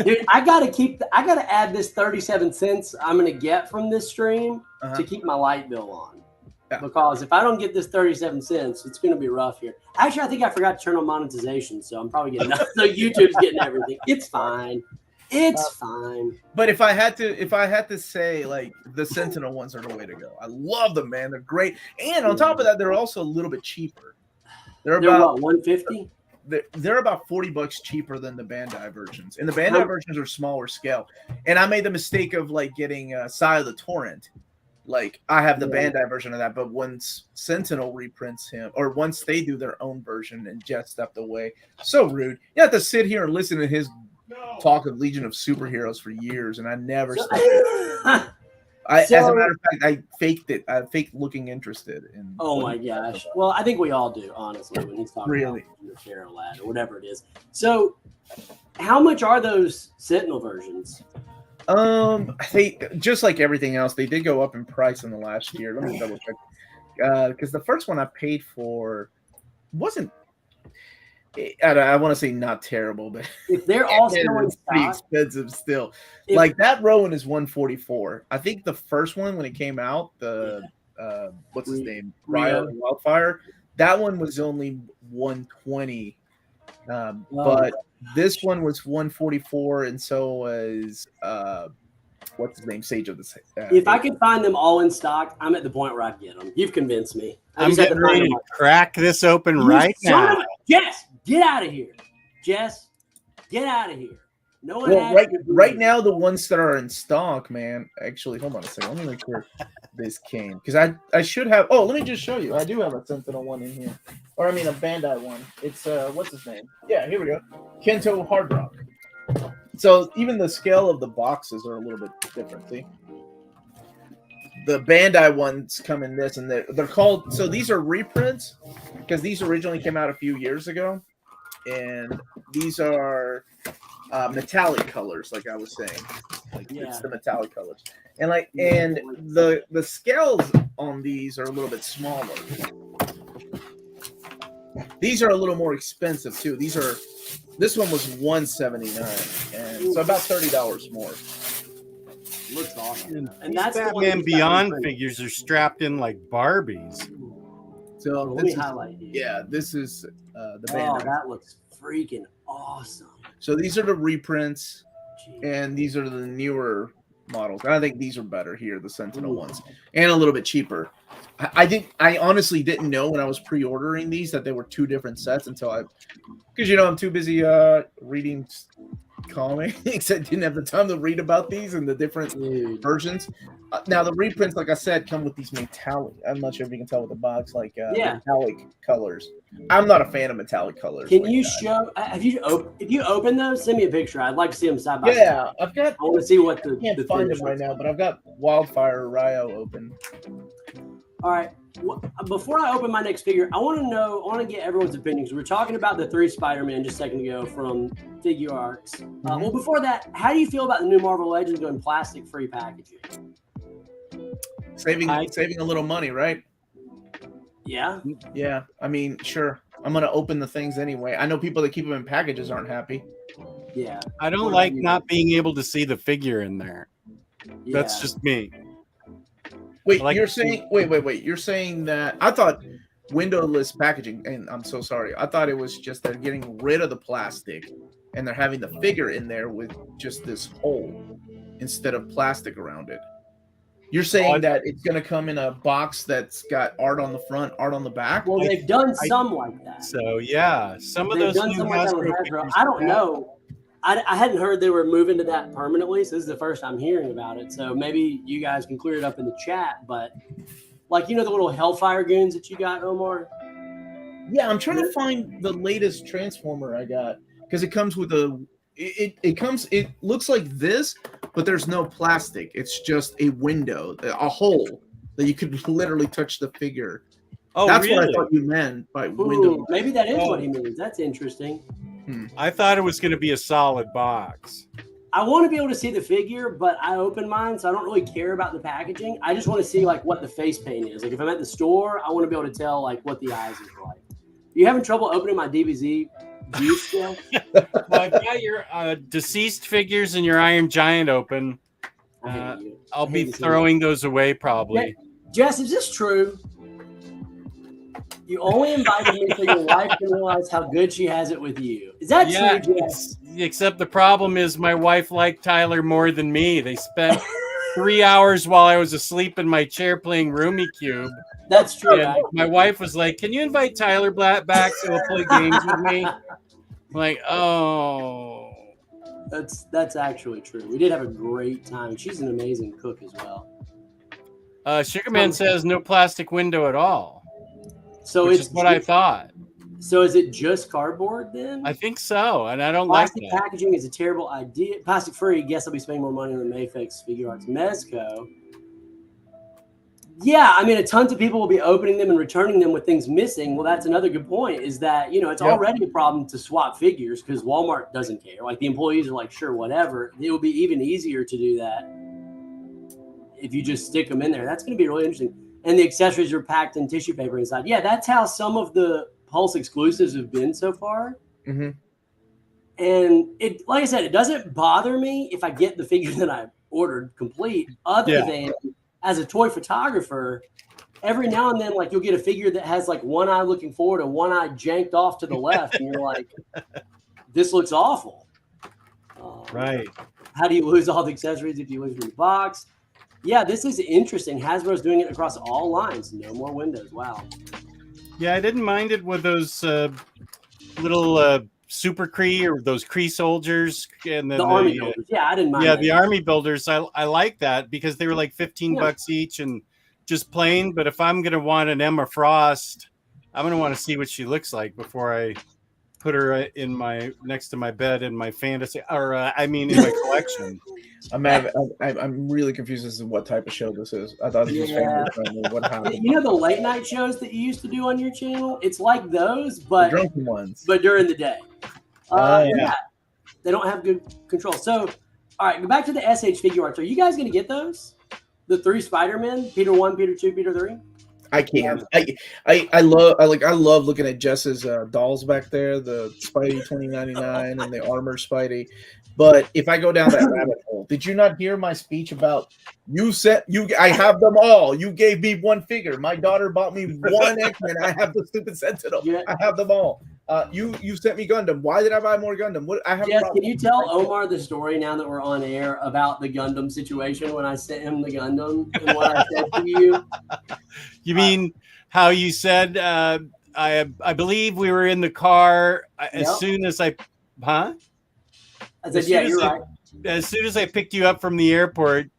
Dude, I gotta add this 37 cents I'm gonna get from this stream to keep my light bill on. Yeah. Because if I don't get this 37 cents, it's gonna be rough here. Actually, I think I forgot to turn on monetization, so I'm probably getting so YouTube's getting everything. It's fine. It's fine. But if I had to say, like, the Sentinel ones are the way to go. I love them, man. They're great. And on top of that, they're also a little bit cheaper. They're about what, $150? They're about $40 cheaper than the Bandai versions, and the Bandai versions are smaller scale. And I made the mistake of like getting Sai of the Torrent. Like, I have the Bandai version of that, but once Sentinel reprints him, or once they do their own version, and Jet stepped away, so rude. You have to sit here and listen to his talk of Legion of Superheroes for years, and I never. As a matter of fact, I faked it. I faked looking interested in. Oh my gosh! Well, I think we all do, honestly, when he's talking about Feral Lad or whatever it is. So, how much are those Sentinel versions? They just like everything else, they did go up in price in the last year. Let me double check. Because the first one I paid for wasn't. I want to say not terrible, but if they're all still pretty expensive still. Like that Rowan is $144. I think the first one when it came out, the what's his name, Ryo Wildfire, that one was only $120. But this one was $144, and so was what's his name, Sage of the. If I could find them all in stock, I'm at the point where I get them. You've convinced me. I'm getting ready to crack this open right now. Yes. Get out of here, Jess. Get out of here. No one. Well, right now, the ones that are in stock, man. Actually, hold on a second. Let me make sure this came, because I should have. Oh, let me just show you. I do have a Sentinel one in here, or I mean a Bandai one. It's what's his name? Yeah, here we go. Kento Hard Rock. So even the scale of the boxes are a little bit different. See. The Bandai ones come in this, and they're called. So these are reprints because these originally came out a few years ago, and these are metallic colors, like I was saying. It's the metallic colors, and the scales on these are a little bit smaller. These are a little more expensive too. This one was $179, and so about $30 more. Looks awesome. And that's Batman Beyond figures are strapped in like Barbies. So let me highlight these. Yeah, this is the banner. Oh, that looks freaking awesome. So these are the reprints, and these are the newer models. I think these are better here, the Sentinel ones, and a little bit cheaper. I honestly didn't know when I was pre-ordering these that they were two different sets until because I'm too busy reading comics. I didn't have the time to read about these and the different versions. Now the reprints, like I said, come with these metallic. I'm not sure if you can tell with the box, like metallic colors. I'm not a fan of metallic colors. Can you show? If you open those, send me a picture. I'd like to see them side by side. Yeah, I've got. I want to see what I can't find them right now, but I've got Wildfire Ryo open. All right. Before I open my next figure, I want to get everyone's opinion because we were talking about the 3 Spider-Man just a second ago from Figure Arts. Well, before that, how do you feel about the new Marvel Legends going plastic-free packaging? Saving a little money, right? Yeah. Yeah. I mean, sure. I'm gonna open the things anyway. I know people that keep them in packages aren't happy. Yeah. I don't like not being able to see the figure in there. Yeah. That's just me. Wait, you're saying wait. You're saying that I thought windowless packaging, and I'm so sorry. I thought it was just they're getting rid of the plastic and they're having the figure in there with just this hole instead of plastic around it. You're saying that it's going to come in a box that's got art on the front, art on the back? Well, they've done some like that. So, yeah, some of those done some like that with Hasbro. I don't know. I hadn't heard they were moving to that permanently, so this is the first I'm hearing about it. So maybe you guys can clear it up in the chat. But, like, the little Hellfire goons that you got, Omar? Yeah, I'm trying to find the latest Transformer I got because it comes with it looks like this, but there's no plastic. It's just a window, a hole that you could literally touch the figure. Oh, that's really? What I thought you meant by window. Maybe that is what he means. That's interesting. I thought it was going to be a solid box. I want to be able to see the figure, but I open mine, so I don't really care about the packaging. I just want to see like what the face paint is. Like if I'm at the store, I want to be able to tell like what the eyes are like. You having trouble opening my DBZ juice still? Well, I've got your deceased figures and your Iron Giant open. I'll be throwing those away probably. Jess, is this true? You only invited me so your wife can realize how good she has it with you. Is that true, Jess? Except the problem is my wife liked Tyler more than me. They spent 3 hours while I was asleep in my chair playing Roomy Cube. That's true. Right? My wife was like, "Can you invite Tyler back so he'll play games with me?" I'm like, oh. That's actually true. We did have a great time. She's an amazing cook as well. Sugarman says no plastic window at all. So which is what I thought. So is it just cardboard then? I think so, and I don't plastic like that. Packaging is a terrible idea. Plastic free. Guess I'll be spending more money on the Mayfix Figure Arts Mezco. Yeah, I mean, tons of people will be opening them and returning them with things missing. Well, that's another good point. Is that it's already a problem to swap figures because Walmart doesn't care. Like the employees are like, sure, whatever. It will be even easier to do that if you just stick them in there. That's going to be really interesting. And the accessories are packed in tissue paper inside. Yeah, that's how some of the Pulse exclusives have been so far. Mm-hmm. And it, like I said, it doesn't bother me if I get the figure that I ordered complete. Other than as a toy photographer, every now and then, like you'll get a figure that has like one eye looking forward and one eye janked off to the left, and you're like, "This looks awful." Right? How do you lose all the accessories if you lose from the box? Yeah, this is interesting. Hasbro's doing it across all lines. No more windows. Wow. Yeah, I didn't mind it with those little super Kree or those Kree soldiers and then the army builders. Yeah, I didn't mind. Yeah, the army builders. I like that because they were like $15 each and just plain. But if I'm gonna want an Emma Frost, I'm gonna want to see what she looks like before I put her in my next to my bed in my fantasy, or in my collection. I'm really confused as to what type of show this is. I thought it was family friendly. What happened? You know the late night shows that you used to do on your channel? It's like those, but the drunken ones. But during the day. Yeah, they don't have good control. So, all right, go back to the SH Figure Arts. Are you guys going to get those? The 3 Spider-Men, Peter 1, Peter 2, Peter 3? I can't. I love looking at Jess's dolls back there, the Spidey 2099 and the Armor Spidey. But if I go down that rabbit hole, people. Did you not hear my speech about I have them all. You gave me one figure. My daughter bought me one X-Men. I have the stupid Sentinel. Yeah. I have them all. You sent me Gundam. Why did I buy more Gundam? What I have? Jess, can you tell Omar the story now that we're on air about the Gundam situation when I sent him the Gundam and what I said to you? You mean how you said? I believe we were in the car as soon as I said, yeah, you're right. As soon as I picked you up from the airport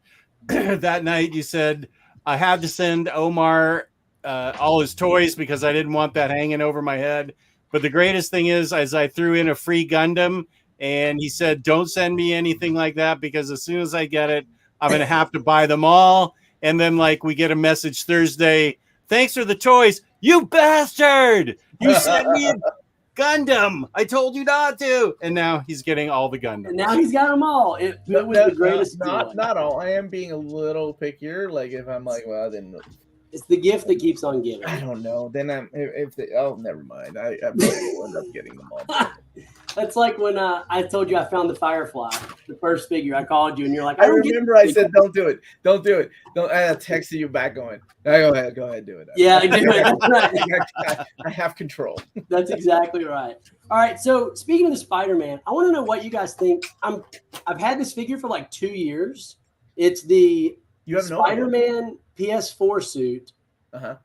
that night, you said I had to send Omar all his toys because I didn't want that hanging over my head. But the greatest thing is I threw in a free Gundam, and he said, don't send me anything like that because as soon as I get it, I'm going to have to buy them all. And then we get a message Thursday, thanks for the toys. You bastard! You sent me a Gundam. I told you not to. And now he's getting all the Gundams. And now he's got them all. It was the greatest. Not all. I am being a little pickier. Like if I'm like, well, then it's the gift that keeps on giving. I don't know. Then never mind. I will end up getting them all. That's like when I told you I found the Firefly, the first figure. I called you and you're like, I remember I said, don't do it. Don't do it. I texted you back going, go ahead, do it. Yeah, do it. That's right. I have control. That's exactly right. All right. So speaking of the Spider-Man, I want to know what you guys think. I've had this figure for like 2 years. It's the Spider-Man PS4 suit, but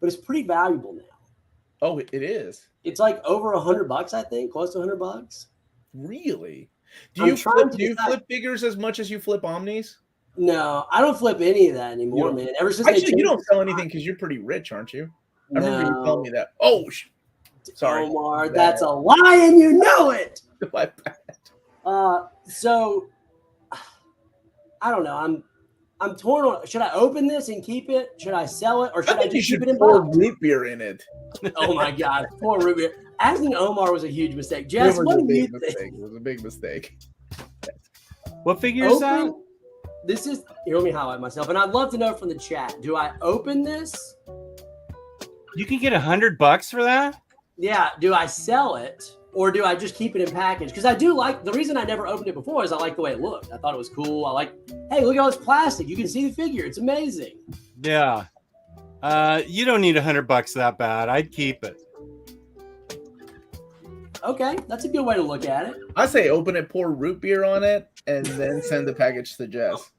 it's pretty valuable now. Oh, it is. It's like over $100, I think, close to $100. Really? Do you flip figures as much as you flip Omnis? No, I don't flip any of that anymore, man. Ever since you don't sell anything because you're pretty rich, aren't you? I remember you telling me that. Oh, sorry, Omar, that's a lie, and you know it. My bad. So I don't know. I'm torn on. Should I open this and keep it? Should I sell it, or should I just keep it in pour box? root beer in it? Oh my God, pour root beer. Asking Omar was a huge mistake. Jess, what do you think? It was a big mistake. What figure is that? This is. Here, let me highlight myself, and I'd love to know from the chat. Do I open this? You can get $100 for that. Yeah. Do I sell it? Or do I just keep it in package? Because I do like, the reason I never opened it before is I like the way it looked. I thought it was cool. I like, hey, look at all this plastic. You can see the figure. It's amazing. Yeah. You don't need $100 that bad. I'd keep it. Okay. That's a good way to look at it. I say open it, pour root beer on it, and then send the package to Jess.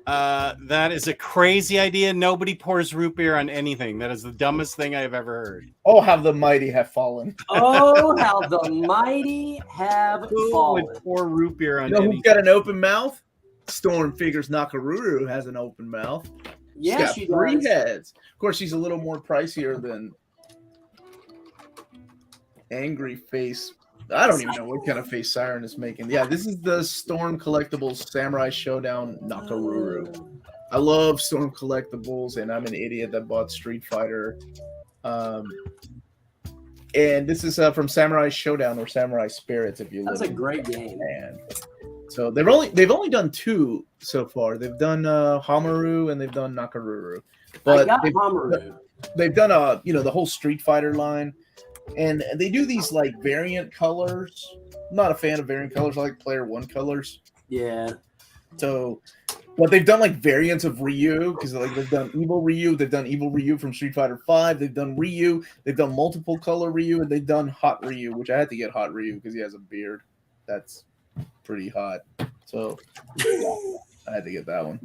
That is a crazy idea. Nobody pours root beer on anything. That is the dumbest thing I've ever heard. Oh, how the mighty have fallen. Oh, how the mighty have fallen. Would pour root beer on anything. Who's got an open mouth? Storm figures Nakaruru has an open mouth. Yeah, she does. 3 heads. Of course, she's a little more pricier than Angry Face. I don't even know what kind of face Siren is making. Yeah, this is the Storm Collectibles Samurai Showdown Nakaruru. I love Storm Collectibles, and I'm an idiot that bought Street Fighter. And this is from Samurai Showdown or Samurai Spirits. If you that's a great game. Man. So they've only done 2 so far. They've done Hamaru and they've done Nakaruru. But Hamaru. They've done the whole Street Fighter line. And they do these like variant colors. I'm not a fan of variant colors. I like player 1 colors. Yeah. So, but they've done like variants of Ryu because like they've done Evil Ryu. They've done Evil Ryu from Street Fighter 5. They've done Ryu. They've done multiple color Ryu, and they've done Hot Ryu, which I had to get Hot Ryu because he has a beard. That's pretty hot. So yeah, I had to get that one.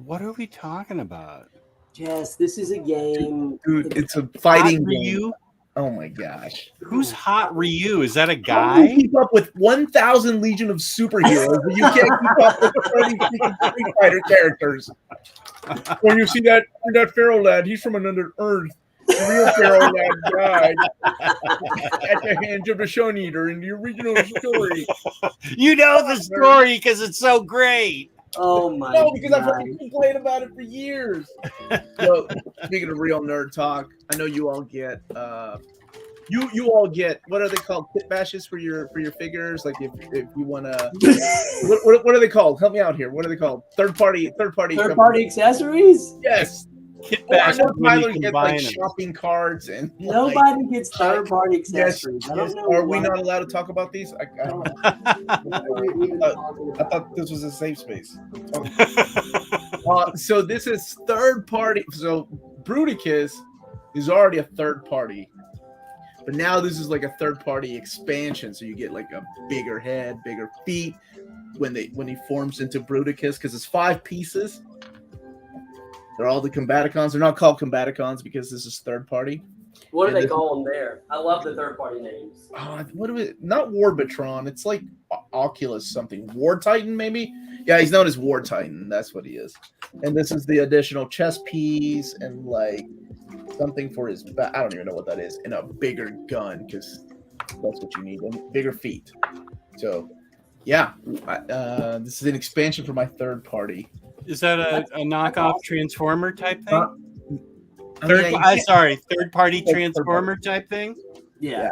What are we talking about? Yes, this is a game. Dude, it's a fighting Ryu. Oh my gosh. Who's Hot Ryu? Is that a guy? You keep up with 1,000 Legion of superheroes, but you can't keep up with the 30 Street Fighter characters. When you see that Pharaoh lad, he's from another Earth. The real Pharaoh lad died at the hands of the Sun Eater in the original story. You know the story because it's so great. Oh my! No, because I've heard you complain about it for years. So, speaking of real nerd talk, I know you all get you all get, what are they called? Kit bashes for your figures. Like if you want to, what are they called? Help me out here. What are they called? Third party accessories. Accessories. Yes. Kit Oh, I Bash know is when you Tyler gets combine like them. shopping carts and Nobody gets third-party Yes, accessories. I yes. don't know. Are we why. not allowed to talk about these? What are you even talking I about? thought this was a safe space. So this is third party. So Bruticus is already a third party, but now this is like a third party expansion. So you get like a bigger head, bigger feet when he forms into Bruticus because it's 5 pieces. They're all the Combaticons. They're not called Combaticons because this is third party. What do they call them there? I love the third-party names. What do we? Not Warbatron. It's like Oculus something. War Titan, maybe. Yeah, he's known as War Titan. That's what he is. And this is the additional chest piece and like something for his back. I don't even know what that is. And a bigger gun because that's what you need. And bigger feet. So, yeah, this is an expansion for my third party. Is that a knockoff Transformer type thing? Third third-party Transformer type thing? Yeah.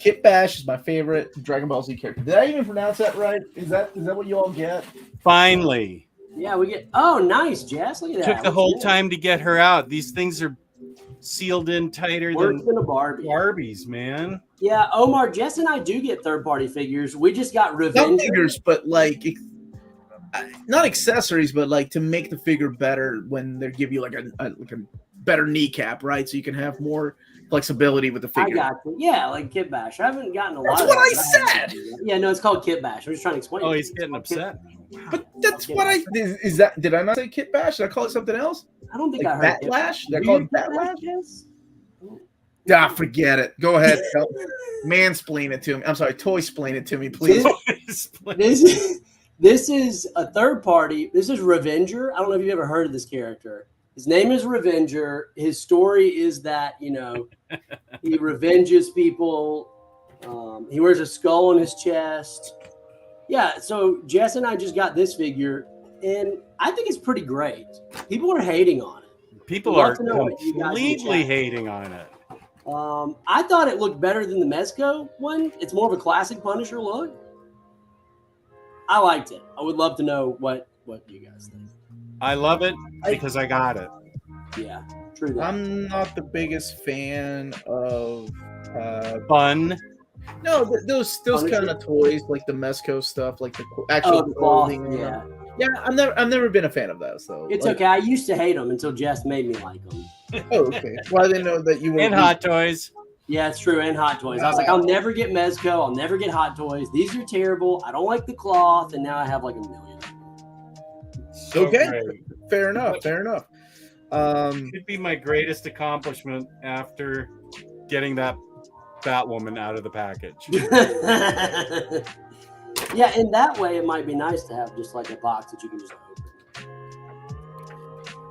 Kit Bash is my favorite Dragon Ball Z character. Did I even pronounce that right? Is that what you all get? Finally. Yeah, we get. Oh, nice, Jess. Look at that. Took the whole time to get her out. These things are sealed in tighter Worse than a Barbie. Barbies, man. Yeah, Omar, Jess and I do get third-party figures. We just got Revenge. Not figures, but like not accessories, but like to make the figure better when they give you like a better kneecap, right? So you can have more flexibility with the figure. I got you. Yeah, like Kit Bash. I haven't gotten a lot. That's of what I that, said. Yeah, no, it's called Kit Bash. I'm just trying to explain. Oh, he's getting upset. But that's what I is that. Did I not say Kit Bash? Did I call it something else? I don't think Like I heard Batlash? Did I Do call you it Kit Bash, Batlash? Jess? Forget it. Go ahead. Mansplain it to me. I'm sorry, toy-splain it to me, please. This is a third party. This is Revenger. I don't know if you've ever heard of this character. His name is Revenger. His story is that, he revenges people. He wears a skull on his chest. Yeah, so Jess and I just got this figure, and I think it's pretty great. People are hating on it. People are completely hating on it. I thought it looked better than the Mezco one. It's more of a classic Punisher look. I liked it. I would love to know what you guys think. I love it because I got it. Yeah, true that. I'm not the biggest fan of Fun. No, those kind of toys like the Mezco stuff, like the actual clothing. Yeah. Yeah, I've never been a fan of that. So it's okay. I used to hate them until Jess made me like them. Oh, okay. Well, I didn't know that you were. And Hot Toys. Yeah, it's true. And Hot Toys. I was like, I'll never get Mezco. I'll never get Hot Toys. These are terrible. I don't like the cloth. And now I have like a million. So okay. Great. Fair enough. Could be my greatest accomplishment after getting that Batwoman out of the package. Yeah, in that way, it might be nice to have just like a box that you can just open.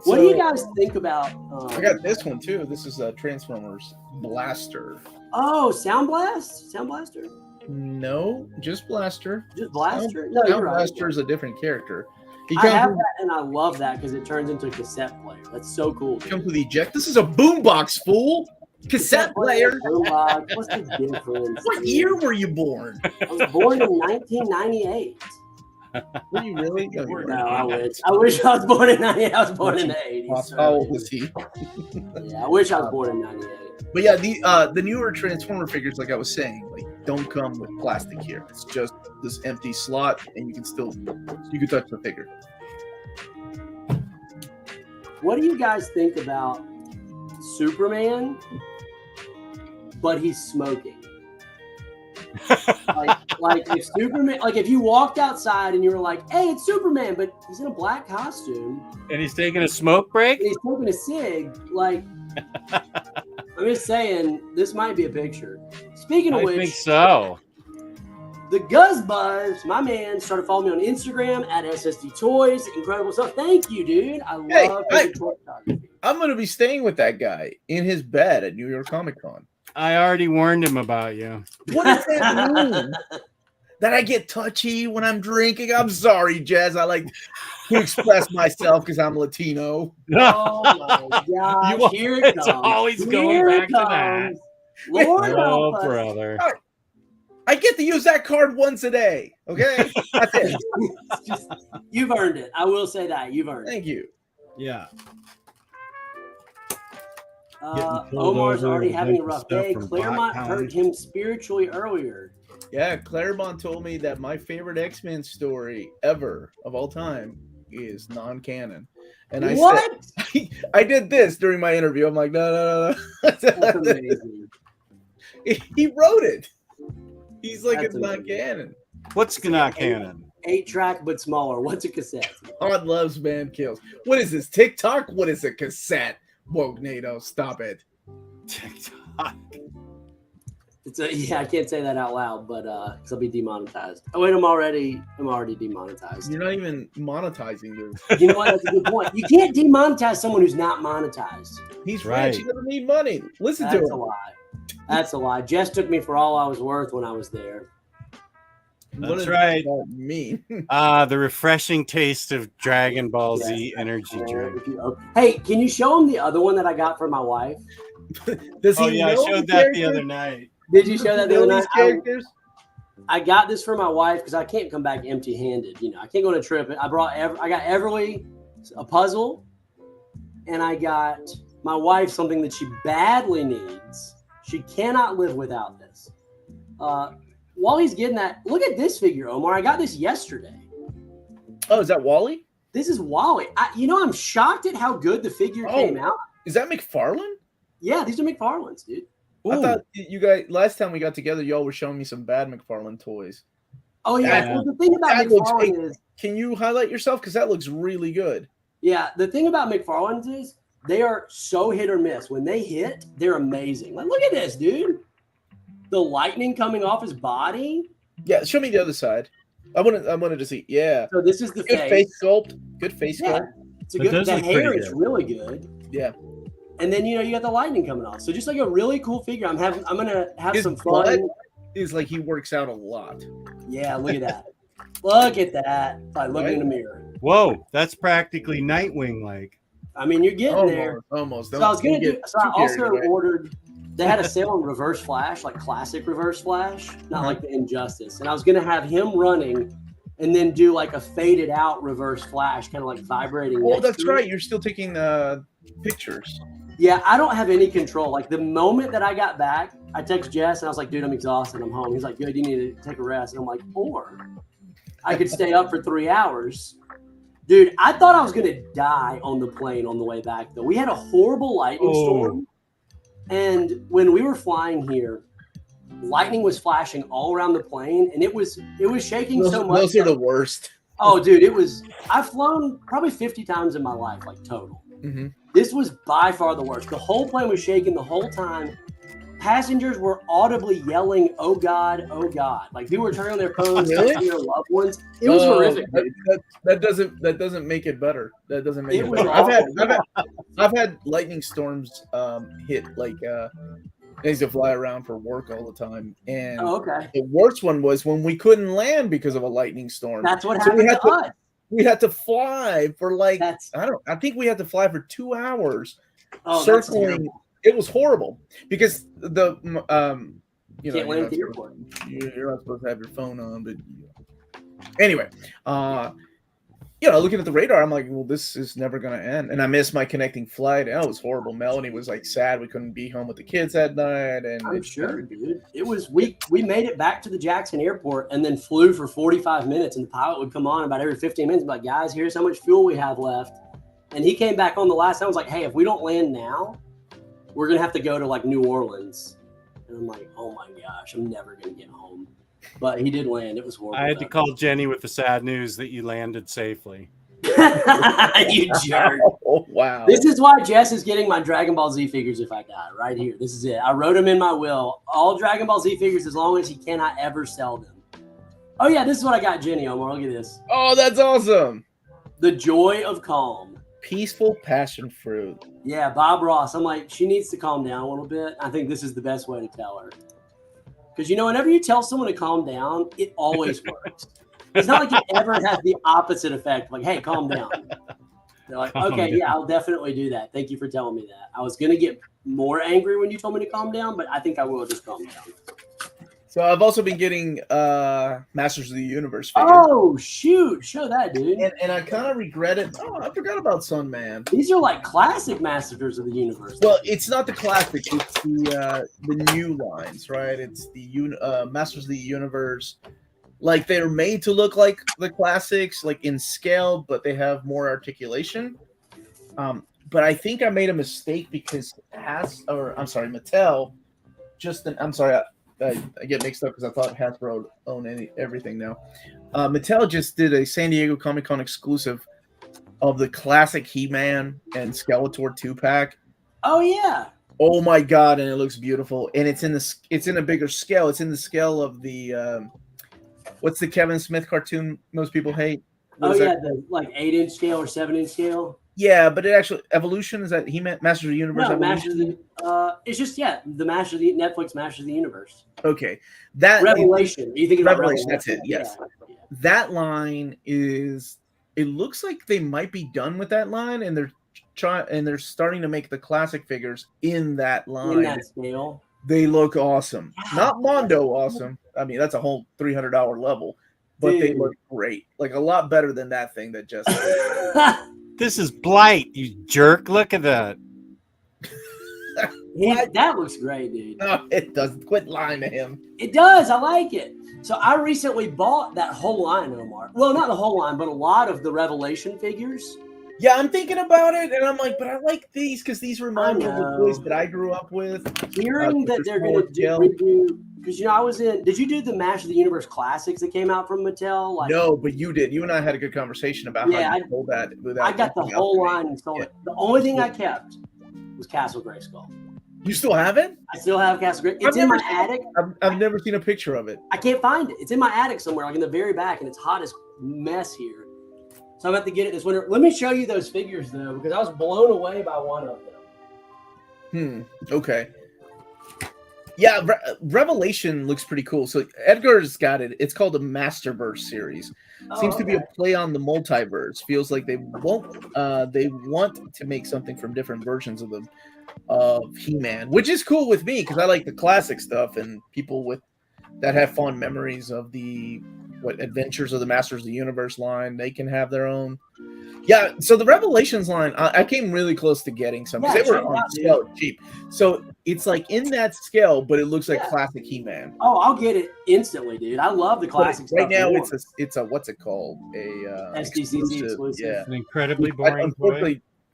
What do you guys think about? I got this one too. This is a Transformers Blaster. Oh, Sound Blast? Sound Blaster? No, just Blaster. Just Blaster? Sound, no, you're right. Blaster is a different character. I have that, and I love that because it turns into a cassette player. That's so cool. Comes with eject. This is a boombox, fool. Cassette player. Boombox. What's the difference? What year were you born? I was born in 1998. Were you really? No, I wish. I wish I was born in 98. I was born in the 80s. How old was he? Yeah, I wish I was born in 98. But yeah, the newer Transformer figures, like I was saying, like don't come with plastic here. It's just this empty slot, and you can touch the figure. What do you guys think about Superman, but he's smoking? like if Superman, like if you walked outside and you were like, "Hey, it's Superman," but he's in a black costume and he's taking a smoke break, and he's smoking a cig, like. I'm just saying, this might be a picture. Speaking of which, I think so. The Guzz Buzz, my man, started following me on Instagram at SSD Toys. Incredible stuff. Thank you, dude. I love toy photography. I'm going to be staying with that guy in his bed at New York Comic Con. I already warned him about you. What does that mean? That I get touchy when I'm drinking? I'm sorry, Jazz. I like to express myself because I'm Latino. Oh, my gosh. Here it comes. It's always going back to that. Lord oh, brother. I get to use that card once a day. Okay? That's it. You've earned it. I will say that. You've earned it. Thank you. Yeah. Omar's already having a rough day. Claremont hurt him spiritually earlier. Yeah, Claremont told me that my favorite X-Men story ever of all time is non-canon. And I said, I did this during my interview. I'm like, no. That's amazing. He wrote it. He's like, it's not canon. What's not canon? 8-track, but smaller. What's a cassette? God loves, man kills. What is this, TikTok? What is a cassette? Whoa, NATO, stop it. TikTok. I can't say that out loud, but because I'll be demonetized. Oh wait, I'm already demonetized. You're not even monetizing this. You know what? That's a good point. You can't demonetize someone who's not monetized. He's rich. He doesn't need money. Listen to him. That's a lie. That's a lie. Jess took me for all I was worth when I was there. That's right. Me. The refreshing taste of Dragon Ball Z energy drink. Hey, can you show him the other one that I got for my wife? Does he I showed that the other night. Did you show that the other night? Characters? I got this for my wife because I can't come back empty-handed. You know, I can't go on a trip. I got Everly a puzzle, and I got my wife something that she badly needs. She cannot live without this. While he's getting that, look at this figure, Omar. I got this yesterday. Oh, is that Wally? This is Wally. I'm shocked at how good the figure came out. Is that McFarlane? Yeah, these are McFarlane's, dude. Ooh. I thought you guys, last time we got together, y'all were showing me some bad McFarlane toys. Oh, yeah. Well, the thing about McFarlane is... Can you highlight yourself? Because that looks really good. Yeah, the thing about McFarlane's is they are so hit or miss. When they hit, they're amazing. Like, look at this, dude. The lightning coming off his body. Yeah, show me the other side. I wanted to see. Yeah. So this is the face sculpt. Good face sculpt. It's a good. The hair is really good. Yeah. And then you got the lightning coming off. So just like a really cool figure. I'm gonna have his some fun. Is like he works out a lot. Yeah, look at that. Look at that. By looking in the mirror. Whoa, that's practically Nightwing like. I mean, you're getting there. Almost. So I was gonna do. So I also ordered. They had a sale on Reverse Flash, like classic Reverse Flash, not like the Injustice. And I was gonna have him running, and then do like a faded out Reverse Flash, kind of like vibrating. Oh, that's right. You're still taking pictures. Yeah, I don't have any control. Like the moment that I got back, I text Jess and I was like, dude, I'm exhausted. I'm home. He's like, good, you need to take a rest. And I'm like, or I could stay up for 3 hours. Dude, I thought I was going to die on the plane on the way back, though. We had a horrible lightning storm. And when we were flying here, lightning was flashing all around the plane. And it was shaking so much. Those are the worst. Oh, dude, I've flown probably 50 times in my life, like total. Mm-hmm. This was by far the worst. The whole plane was shaking the whole time. Passengers were audibly yelling, "Oh God, oh God!" Like people were turning on their phones, to their loved ones. It was horrific. That doesn't make it better. That doesn't make it better. I've had lightning storms hit like I used to fly around for work all the time, and the worst one was when we couldn't land because of a lightning storm. That's what happened to us. We had to fly for I think we had to fly for 2 hours circling. It was horrible because the can't land at the airport. You're not supposed to have your phone on, but anyway, looking at the radar, I'm like, well, this is never gonna end. And I missed my connecting flight. And it was horrible. Melanie was like sad we couldn't be home with the kids that night. And I'm sure, dude. It was we made it back to the Jackson airport and then flew for 45 minutes. And the pilot would come on about every 15 minutes and be like, guys, here's how much fuel we have left. And he came back on the last time. I was like, hey, if we don't land now, we're gonna have to go to like New Orleans. And I'm like, oh my gosh, I'm never gonna get home. But he did land. It was horrible. I had to call Jenny with the sad news that you landed safely. You jerk. Oh, wow. This is why Jess is getting my Dragon Ball Z figures if I die. Right here. This is it. I wrote them in my will. All Dragon Ball Z figures as long as he cannot ever sell them. Oh, yeah. This is what I got Jenny, Omar. Look at this. Oh, that's awesome. The joy of calm. Peaceful passion fruit. Yeah, Bob Ross. I'm like, she needs to calm down a little bit. I think this is the best way to tell her. Because, whenever you tell someone to calm down, it always works. It's not like it ever has the opposite effect. Like, hey, calm down. They're like, okay, yeah, I'll definitely do that. Thank you for telling me that. I was going to get more angry when you told me to calm down, but I think I will just calm down. So I've also been getting Masters of the Universe figures. Oh shoot! Show that, dude. And I kind of regret it. Oh, I forgot about Sunman. These are like classic Masters of the Universe. Well, it's not the classic. It's the new lines, right? It's the Masters of the Universe. Like they're made to look like the classics, like in scale, but they have more articulation. But I think I made a mistake because Mattel. I get mixed up because I thought Hasbro owned everything now. Mattel just did a San Diego Comic-Con exclusive of the classic He-Man and Skeletor 2-pack. Oh yeah. Oh my god, and it looks beautiful. And it's in a bigger scale. It's in the scale of the what's the Kevin Smith cartoon most people hate? The like 8-inch scale or 7-inch scale. Yeah, but it actually Evolution, is that He-Man Masters of the Universe? No, Masters of the it's just the Masters of the Netflix Masters of the Universe. Okay. That Revelation. Are you thinking about Revelation? That's it, yes. Yeah. That line it looks like they might be done with that line, and they're starting to make the classic figures in that line. In that scale. They look awesome. Not Mondo awesome. I mean, that's a whole $300 level, but they look great. Like a lot better than that thing that just This is Blight, you jerk. Look at that. That looks great, dude. No, it doesn't. Quit lying to him. It does. I like it. So I recently bought that whole line, Omar. Well, not the whole line, but a lot of the Revelation figures. Yeah, I'm thinking about it, and I'm like, but I like these because these remind me of the toys that I grew up with. Hearing that they're going to redo, because I was in. Did you do the Masters of the Universe classics that came out from Mattel? Like, no, but you did. You and I had a good conversation about how you sold that. I got the whole line and sold it. The only thing I kept was Castle Grayskull. You still have it? I still have Castle Grayskull. It's in my attic. I've never seen a picture of it. I can't find it. It's in my attic somewhere, like in the very back, and it's hot as mess here. So I'm about to get it this winter. Let me show you those figures, though, because I was blown away by one of them. Okay. Yeah, Revelation looks pretty cool. So Edgar's got it. It's called the Masterverse series. Seems to be a play on the multiverse. Feels like they want to make something from different versions of He-Man, which is cool with me because I like the classic stuff, and people that have fond memories of the Adventures of the Masters of the Universe line, they can have their own. Yeah, so the Revelations line, I came really close to getting some because they were on sale cheap. So it's like in that scale, but it looks like classic He-Man. Oh, I'll get it instantly, dude. I love the classic stuff. Right now, it's a what's it called? A SDCC exclusive. Yeah, an incredibly boring.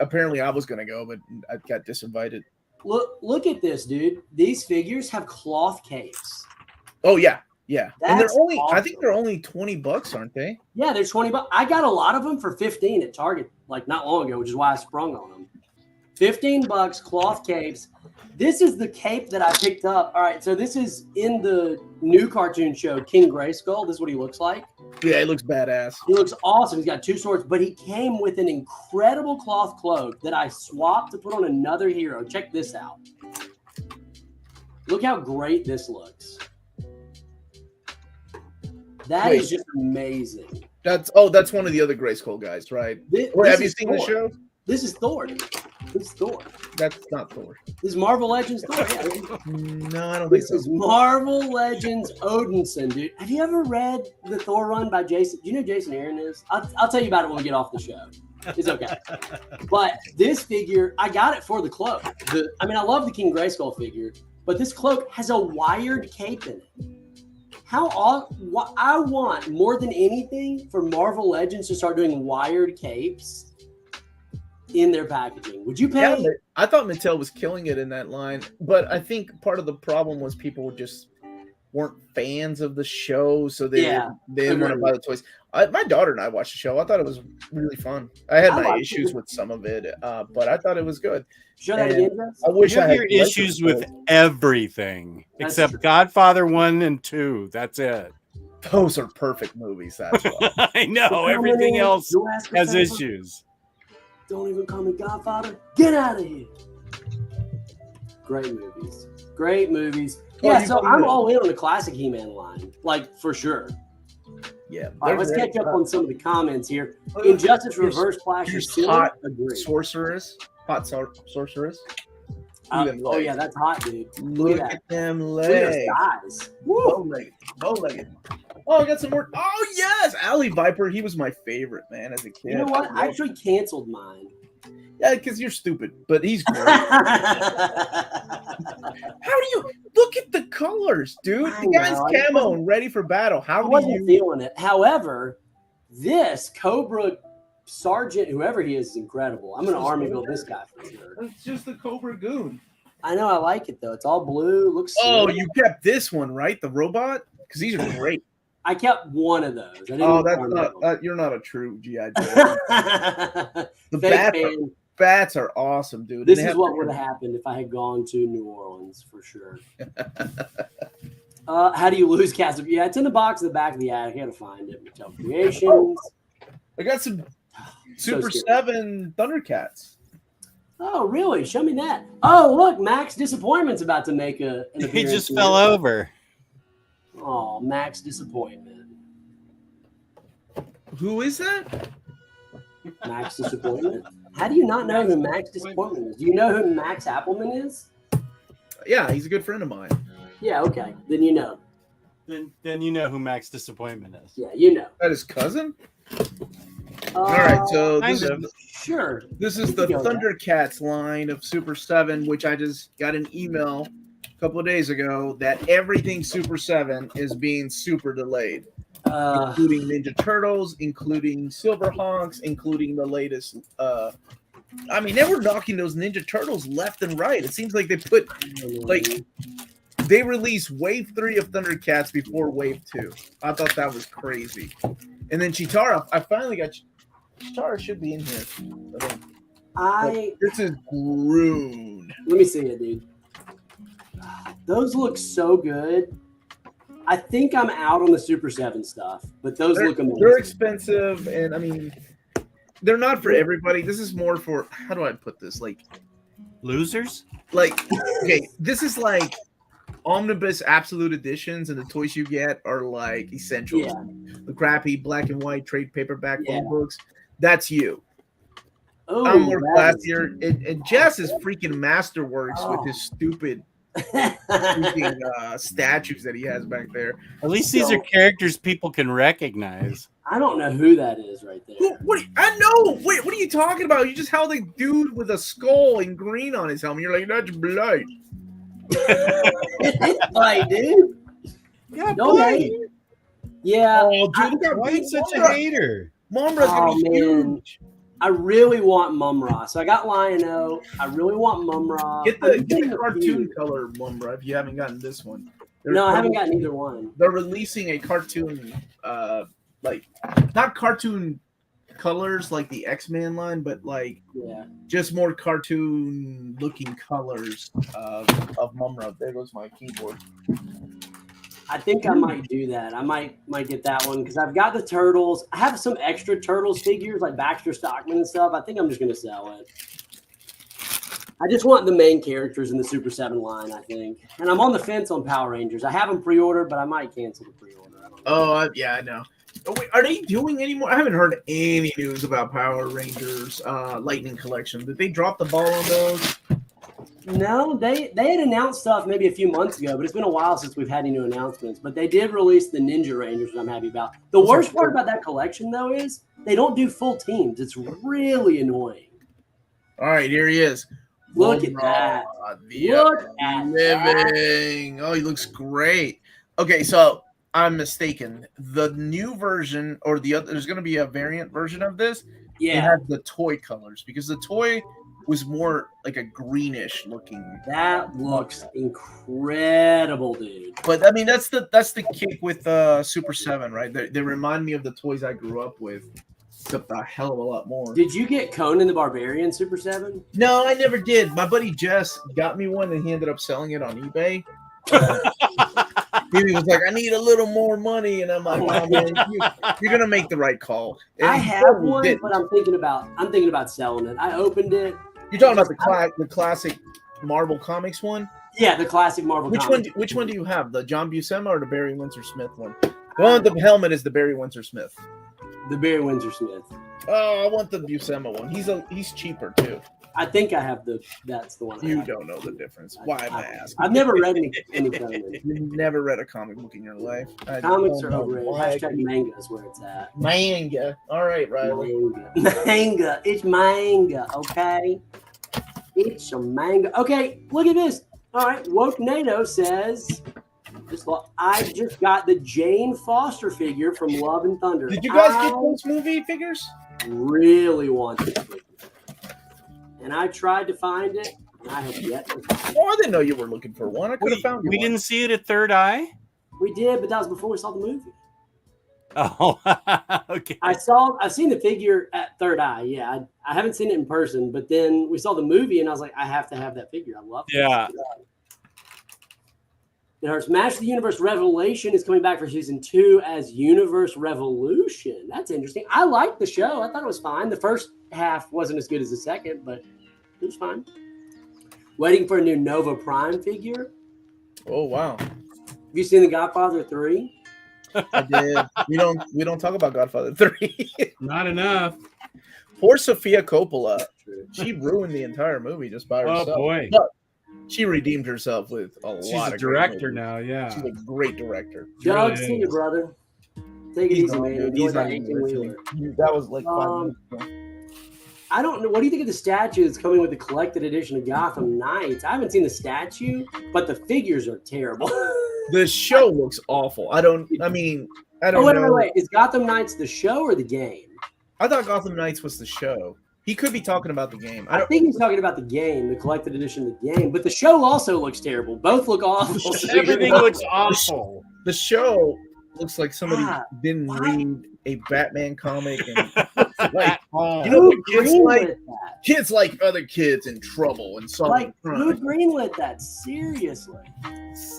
Apparently, I was gonna go, but I got disinvited. Look at this, dude. These figures have cloth capes. Oh yeah. Yeah, and they're only awesome. I think they're only $20, aren't they? Yeah, they're $20. I got a lot of them for $15 at Target, like not long ago, which is why I sprung on them. $15, cloth capes. This is the cape that I picked up. All right, so this is in the new cartoon show, King Grayskull. This is what he looks like. Yeah, he looks badass. He looks awesome. He's got 2 swords, but he came with an incredible cloth cloak that I swapped to put on another hero. Check this out. Look how great this looks. That is just amazing. That's one of the other Grayskull guys, right? Have you seen the show? This is Thor. This is Thor. That's not Thor. This is Marvel Legends Thor. Yeah. No, I don't think so. This is Marvel Legends Odinson, dude. Have you ever read the Thor run by Jason? Do you know who Jason Aaron is? I'll tell you about it when we get off the show. It's okay. But this figure, I got it for the cloak. I love the King Grayskull figure, but this cloak has a wired cape in it. I want more than anything for Marvel Legends to start doing wired capes in their packaging. Would you pay? Yeah, I thought Mattel was killing it in that line, but I think part of the problem was people just weren't fans of the show, so they didn't want to buy the toys. My daughter and I watched the show. I thought it was really fun. I had my issues with some of it, but I thought it was good. Show that again, I wish I had your issues with everything except Godfather 1 and 2. That's it. Those are perfect movies. That's why. I know. Everything else has issues. Don't even call me Godfather. Get out of here. Great movies. Great movies. Yeah, so I'm all in on the classic He-Man line, like for sure. Yeah. All right, let's catch up on some of the comments here. Injustice Reverse Flash is hot sorceress. Hot sorceress. Oh yeah, that's hot, dude. Look at them Look at those legs. thighs. Bow-legged. Oh, I got some more. Oh yes, Alley Viper. He was my favorite, man, as a kid. You know what? I actually canceled mine. Yeah, because you're stupid, but he's great. How do you look at the colors, dude? The guy's camo and ready for battle. I wasn't feeling it. However, this Cobra Sergeant, whoever he is incredible. I'm gonna army build this guy for sure. It's just the Cobra Goon. I know, I like it though. It's all blue. Looks. Oh, you kept this one, right? The robot, because these are great. I kept one of those. Oh, that's not. You're not a true GI Joe. The bats are awesome, dude. This is what would have happened if I had gone to New Orleans for sure. How do you lose Castle? Yeah, it's in the box in the back of the attic. I gotta find it. Mattel Creations. I got some Super 7 Thundercats. Oh, really? Show me that. Oh, look, Max Disappointment's about to make an appearance. He just fell over. Oh, Max Disappointment. Who is that? Max Disappointment. How do you not know who Max Disappointment is? Do you know who Max Appleman is? Yeah, he's a good friend of mine. Yeah, okay. Then you know. Then you know who Max Disappointment is. Yeah, you know. That his cousin? All right, so this is the Thundercats line of Super 7, which I just got an email a couple of days ago that everything Super 7 is being super delayed, including Ninja Turtles, including Silverhawks, including the latest. I mean, they were knocking those Ninja Turtles left and right. It seems like they put they released Wave 3 of Thundercats before Wave 2. I thought that was crazy. And then Chitara, I finally got Chitara should be in here. This is rude. Let me see it, dude. Those look so good. I think I'm out on the Super 7 stuff, but those look amazing. They're expensive, and I mean, they're not for everybody. This is more for, how do I put this? Like, losers? Like, okay, this is like omnibus absolute editions, and the toys you get are like essentials. Yeah. The crappy black and white trade paperback phone books. That's you. Oh, I'm more classier. And Jess is freaking masterworks with his stupid statues that he has back there. At least these are characters people can recognize. I don't know who that is right there. I know. Wait, what are you talking about? You just held a dude with a skull and green on his helmet. You're like, that's Blight. It's Blight, dude. Yeah, Blight. Yeah. Oh, dude, why are you such a hater? Mumra's gonna be huge. I really want Mumra. So I got Lion-O. I really want Mumra. Get the cartoon color Mumra if you haven't gotten this one. I haven't gotten either one. They're releasing a cartoon, like not cartoon colors like the X-Men line, but like just more cartoon looking colors of Mumra. There goes my keyboard. I think I might do that. I might get that one because I've got the Turtles. I have some extra Turtles figures like Baxter Stockman and stuff. I think I'm just going to sell it. I just want the main characters in the Super 7 line, I think. And I'm on the fence on Power Rangers. I have them pre-ordered, but I might cancel the pre-order. Yeah, I know. Oh, wait, are they doing any more? I haven't heard any news about Power Rangers Lightning Collection. Did they drop the ball on those? No, they had announced stuff maybe a few months ago, but it's been a while since we've had any new announcements. But they did release the Ninja Rangers, which I'm happy about. The worst part about that collection, though, is they don't do full teams. It's really annoying. All right, here he is. Look at that. Look at living. Oh, he looks great. Okay, so I'm mistaken. The new version, or the other, there's going to be a variant version of this. Yeah, it has the toy colors because the toy was more like a greenish looking. That looks incredible, dude. But I mean, that's the kick with Super 7, right? They remind me of the toys I grew up with, except a hell of a lot more. Did you get Conan the Barbarian Super 7? No, I never did. My buddy Jess got me one, and he ended up selling it on eBay. He was like, "I need a little more money," and I'm like, "Oh man, you're gonna make the right call." And I have one, but I'm thinking about selling it. I opened it. You're talking about the classic Marvel Comics one? Yeah, the classic Marvel. Which one do you have? The John Buscema or the Barry Windsor Smith one? The one with the helmet is the Barry Windsor Smith. The Barry Windsor Smith. Oh, I want the Buscema one. He's cheaper too. I think I have that's the one. You don't know the difference. Why am I asking? I've never read any Conan. You've never read a comic book in your life. Comics are overrated. Hashtag manga is where it's at. Manga. All right, Riley. Manga. It's manga, okay? It's a manga. Okay, look at this. All right, Woke NATO says, I just got the Jane Foster figure from Love and Thunder. Did you guys get those movie figures? Really want this figure. And I tried to find it, and I have yet to find it. Oh, I didn't know you were looking for one. I could have found you We one. didn't see it at Third Eye? We did, but that was before we saw the movie. Oh, okay. I've seen the figure at Third Eye. Yeah, I haven't seen it in person, but then we saw the movie, and I was like, I have to have that figure. I love it. Yeah. Now, Smash the Universe Revelation is coming back for season 2 as Universe Revolution. That's interesting. I liked the show. I thought it was fine. The first half wasn't as good as the second, but it was fine. Waiting for a new Nova Prime figure. Oh wow! Have you seen The Godfather 3? I did. We don't talk about Godfather 3. Not enough. Poor Sofia Coppola. She ruined the entire movie just by herself. Oh boy. But she redeemed herself with a lot. She's of a director now, yeah. She's a great director. Doug, really see you, is. brother. Take it easy, man. Enjoy that 18-wheeler. That was like 5 minutes ago. I don't know. What do you think of the statue that's coming with the collected edition of Gotham Knights? I haven't seen the statue, but the figures are terrible. The show looks awful. I don't know. Wait. Is Gotham Knights the show or the game? I thought Gotham Knights was the show. He could be talking about the game. I think he's talking about the game, the collected edition of the game. But the show also looks terrible. Both look awful. Everything looks awful. The show looks like somebody didn't read a Batman comic and like, kids like other kids in trouble and solving crime. Who greenlit that? Seriously.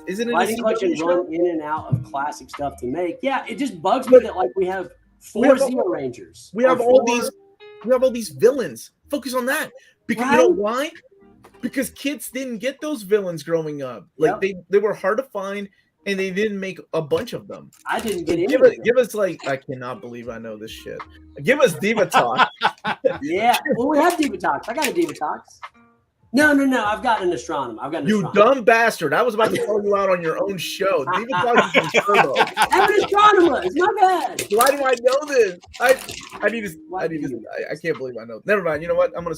Isn't it Lighting Collection run in and out of classic stuff to make? Yeah, it just bugs me that like we have 4 Zero Rangers. We have all these villains. Focus on that. Because you know why? Because kids didn't get those villains growing up. Like they were hard to find. And they didn't make a bunch of them. I didn't get any of them. Give us I cannot believe I know this shit. Give us Diva Talk. Yeah. Well, we have Diva Talks. I got a Diva Talks. No. I've got an astronomer. You dumb bastard. I was about to call you out on your own show. Diva Talk is in Turbo. I'm an astronomer. It's not bad. Why do I know this? I can't believe I know. Never mind. You know what? I'm gonna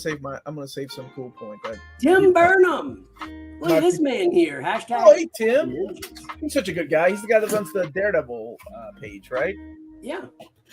save some cool point. Tim Burnham. Look at this man here. Hashtag. Oh, hey, Tim. He's such a good guy. He's the guy that runs the Daredevil page, right? Yeah.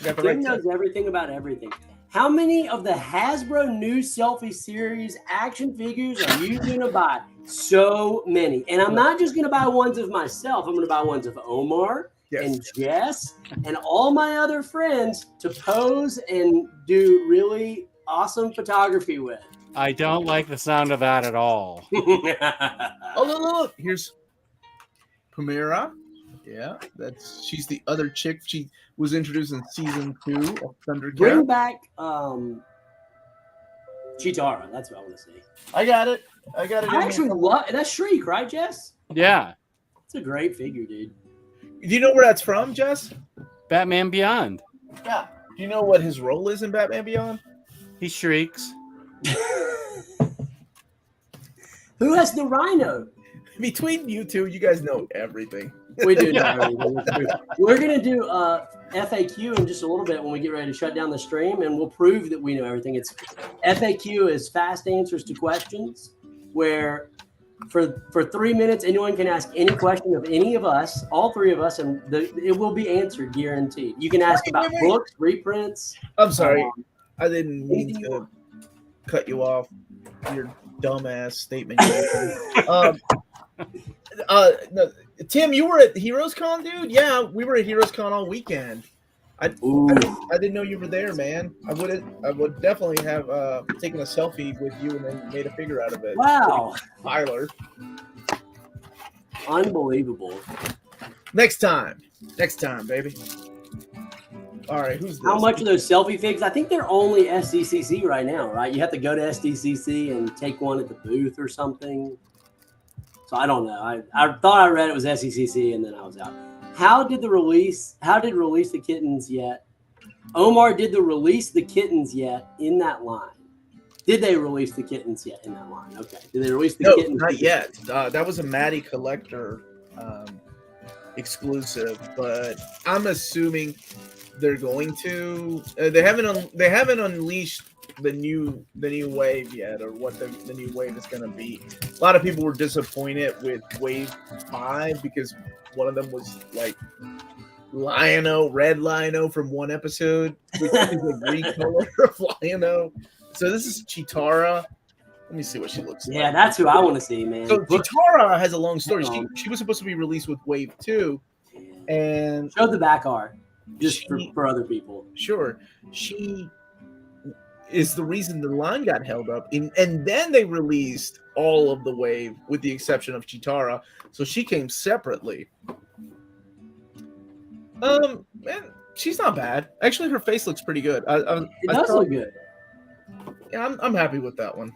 Tim knows everything about everything. How many of the Hasbro new selfie series action figures are you going to buy? So many. And I'm not just going to buy ones of myself. I'm going to buy ones of Omar and Jess and all my other friends to pose and do really awesome photography with. I don't like the sound of that at all. Oh, look. Here's Primera. Yeah, she's the other chick. She was introduced in season 2 of Thundercat. Bring back Chitara. That's what I want to say. I got it. I actually love that's Shriek, right, Jess? Yeah. It's a great figure, dude. Do you know where that's from, Jess? Batman Beyond. Yeah. Do you know what his role is in Batman Beyond? He shrieks. Who has the Rhino? Between you two, you guys know everything. We do know everything. We're going to do FAQ in just a little bit when we get ready to shut down the stream, and we'll prove that we know everything. It's FAQ is fast answers to questions, where for 3 minutes, anyone can ask any question of any of us, all 3 of us, and it will be answered, guaranteed. You can ask about books, reprints. I'm sorry. I didn't mean to cut you off. Your dumbass statement. No, Tim, you were at Heroes Con, dude? Yeah, we were at Heroes Con all weekend. I didn't know you were there, man. I would definitely have taken a selfie with you and then made a figure out of it. Wow. Tyler. Unbelievable. Next time, baby. All right, who's this? How much are those selfie figs? I think they're only SDCC right now, right? You have to go to SDCC and take one at the booth or something. So I don't know. I thought I read it was SDCC and then I was out. How did Release the Kittens Yet? Omar did the Release the Kittens Yet in that line. Did they release the kittens yet in that line? Okay. Did they release the No, kittens? not yet. That was a Maddie Collector exclusive, but I'm assuming they're going to. They haven't unleashed the new wave yet, or what the new wave is going to be. A lot of people were disappointed with Wave 5 because one of them was like Red Lion-O from one episode, which is a recolor of Lion-O. So this is Chitara. Let me see what she looks like. Yeah, that's who I want to see, man. So Chitara has a long story. She was supposed to be released with Wave 2, and show the back art just for other people. Sure, she is the reason the line got held up, and then they released all of the Wave with the exception of Chitara. So she came separately. Man, she's not bad. Actually, her face looks pretty good. It does look good. Yeah, I'm happy with that one.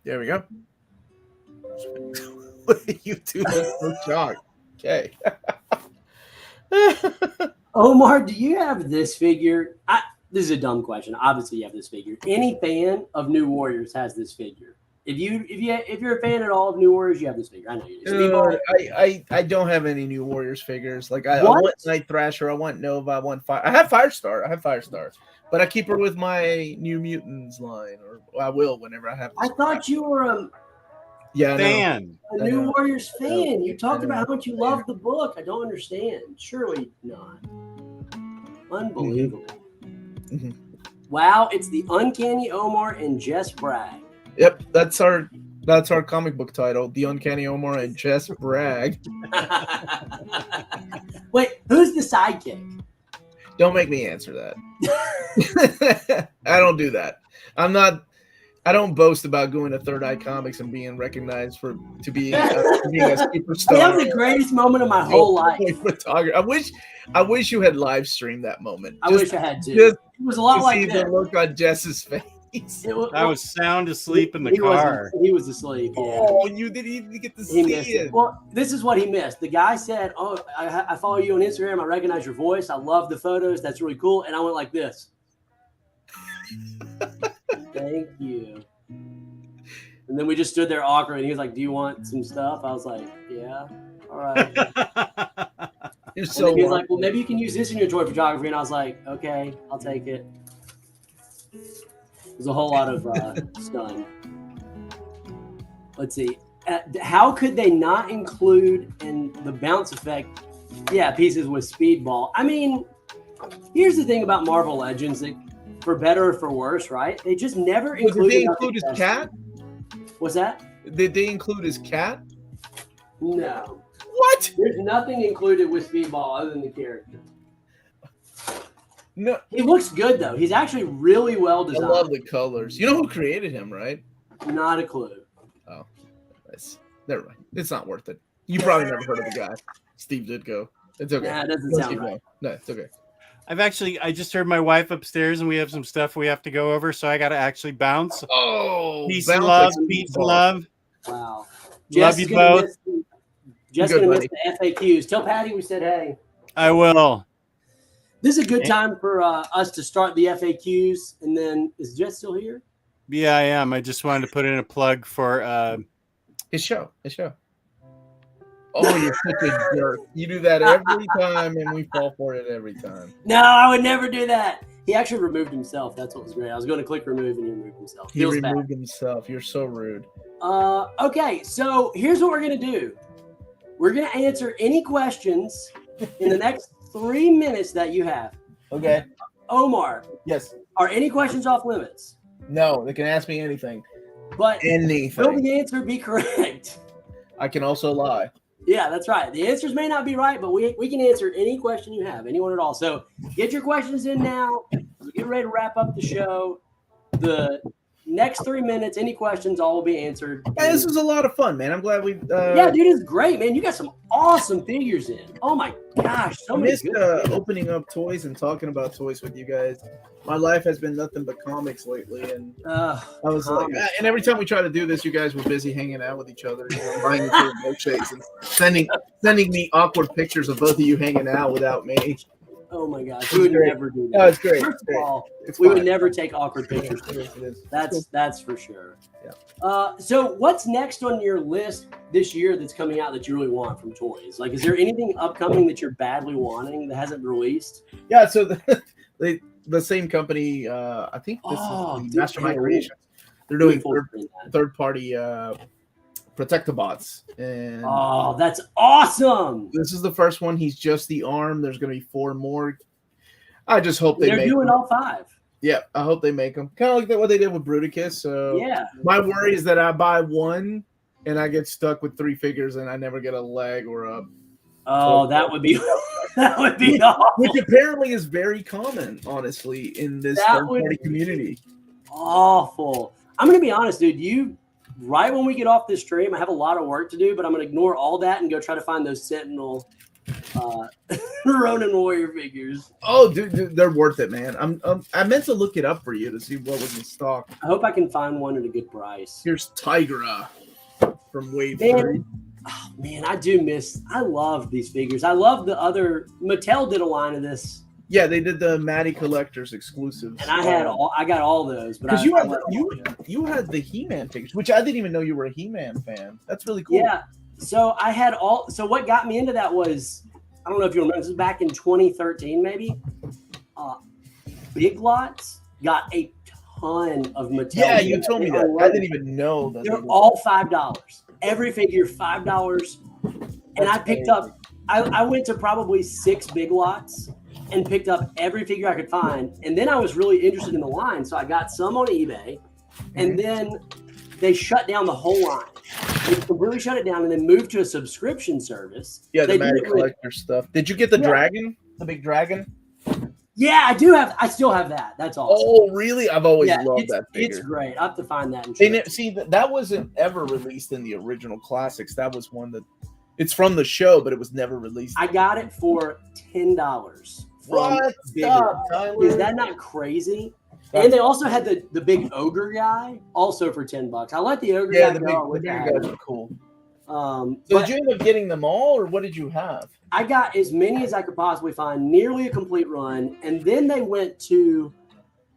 There we go. You two are so shocked. Okay. Omar, do you have this figure? This is a dumb question. Obviously, you have this figure. Any fan of New Warriors has this figure. If you're a fan at all of New Warriors, you have this figure. I know you do. I don't have any New Warriors figures. Like I want Night Thrasher, I want Nova, I want Fire. I have Firestar, but I keep her with my New Mutants line, or I will whenever I have. I thought you were a fan, a New Warriors fan. You talked about how much you love the book. I don't understand. Surely not. Unbelievable. Mm-hmm. Wow, it's the Uncanny Omar and Jess Bragg. Yep, that's our comic book title, The Uncanny Omar and Jess Bragg. Wait, who's the sidekick? Don't make me answer that. I don't do that. I don't boast about going to Third Eye Comics and being recognized to being a superstar. That was the greatest moment of my whole life. I wish you had live streamed that moment. I wish I had to. It was a lot like that. The look on Jess's face. I was sound asleep in the car. He was asleep. Yeah. Oh, you didn't even get to see it. Well, this is what he missed. The guy said, "Oh, I follow you on Instagram. I recognize your voice. I love the photos. That's really cool." And I went like this. Thank you. And then we just stood there awkward. And he was like, "Do you want some stuff?" I was like, "Yeah, all right." He was like, "Well, maybe you can use this in your toy photography." And I was like, "Okay, I'll take it." There's a whole lot of stun. Let's see. How could they not include in the bounce effect? Yeah, pieces with speedball. I mean, here's the thing about Marvel Legends, that for better or for worse, right? They just never include. Did they include his cat? What's that? Did they include his cat? No. What? There's nothing included with speedball other than the character. No, he looks good though. He's actually really well designed. I love the colors. You know who created him, right? Not a clue. Oh, never mind. It's not worth it. You probably never heard of the guy, Steve Ditko. It's okay. Nah, it doesn't sound right. No, it's okay. I just heard my wife upstairs, and we have some stuff we have to go over, so I got to actually bounce. Oh, peace and love, peace and love. Wow. Love you both. Just gonna miss the FAQs. Tell Patty we said hey. I will. This is a good time for us to start the FAQs, and then is Jess still here? Yeah, I am. I just wanted to put in a plug for his show. Oh, you're such a jerk. You do that every time, and we fall for it every time. No, I would never do that. He actually removed himself. That's what was great. I was going to click remove, and he removed himself. He removed himself. You're so rude. Okay, so here's what we're going to do. We're going to answer any questions in the next 3 minutes that you have. Okay. Omar. Yes. Are any questions off limits? No, they can ask me anything. But anything. Will the answer be correct? I can also lie. Yeah, that's right. The answers may not be right, but we can answer any question you have, anyone at all. So get your questions in now. We're getting ready to wrap up the show. The next 3 minutes, any questions, all will be answered. Hey, this was a lot of fun, man. I'm glad we. Yeah, dude, it's great, man. You got some awesome figures in. Oh my gosh, so many. Missed opening up toys and talking about toys with you guys. My life has been nothing but comics lately, and I was like, and every time we try to do this, you guys were busy hanging out with each other, buying each other milkshakes and sending me awkward pictures of both of you hanging out without me. Oh my gosh, we would never do that. No, it's great. First of all, It's we fine. would never take awkward pictures. That's for sure. Yeah. So what's next on your list this year that's coming out that you really want from toys? Like, is there anything upcoming that you're badly wanting that hasn't been released? Yeah, so the same company, I think this is the Mastermind Creations. They're doing third-party Protectobots. And that's awesome. this is the first one. He's just the arm. There's going to be 4 more. I just hope they're doing all 5. Yeah, I hope they make them. Kind of like what they did with Bruticus. So yeah. My worry is that I buy one and I get stuck with 3 figures and I never get a leg or a. Oh, that would be awful. Which apparently is very common, honestly, in this third-party community. Awful. I'm gonna be honest, dude. Right when we get off this stream, I have a lot of work to do, but I'm gonna ignore all that and go try to find those Sentinel Ronin Warrior figures. Oh, dude, they're worth it, man. I meant to look it up for you to see what was in stock. I hope I can find one at a good price. Here's Tigra from Wave 3. Oh, man, I love these figures. I love the other. Mattel did a line of this. Yeah, they did the Matty Collectors exclusives. And I got all those. Because you had the He-Man figures, which I didn't even know you were a He-Man fan. That's really cool. Yeah. So I had so what got me into that was, I don't know if you remember, this was back in 2013 maybe. Big Lots got a ton of Mattel. Yeah, you told me that. I didn't even know that. They're all $5. Every figure $5. And I picked up, I went to probably 6 Big Lots and picked up every figure I could find. And then I was really interested in the line. So I got some on eBay. And then they shut down the whole line. They completely shut it down and then moved to a subscription service. Yeah, the Matty Collector stuff. Did you get the dragon? The big dragon? Yeah, I still have that. That's awesome. Oh, really? I've always loved that figure. It's great. I have to find that. See, that wasn't ever released in the original classics. That was one that it's from the show, but it was never released. I got it for $10. What? Is that not crazy? And they also had the big ogre guy also for $10. I let the ogre guy go. The big guys are cool. So did you end up getting them all, or what did you have? I got as many as I could possibly find, nearly a complete run, and then they went to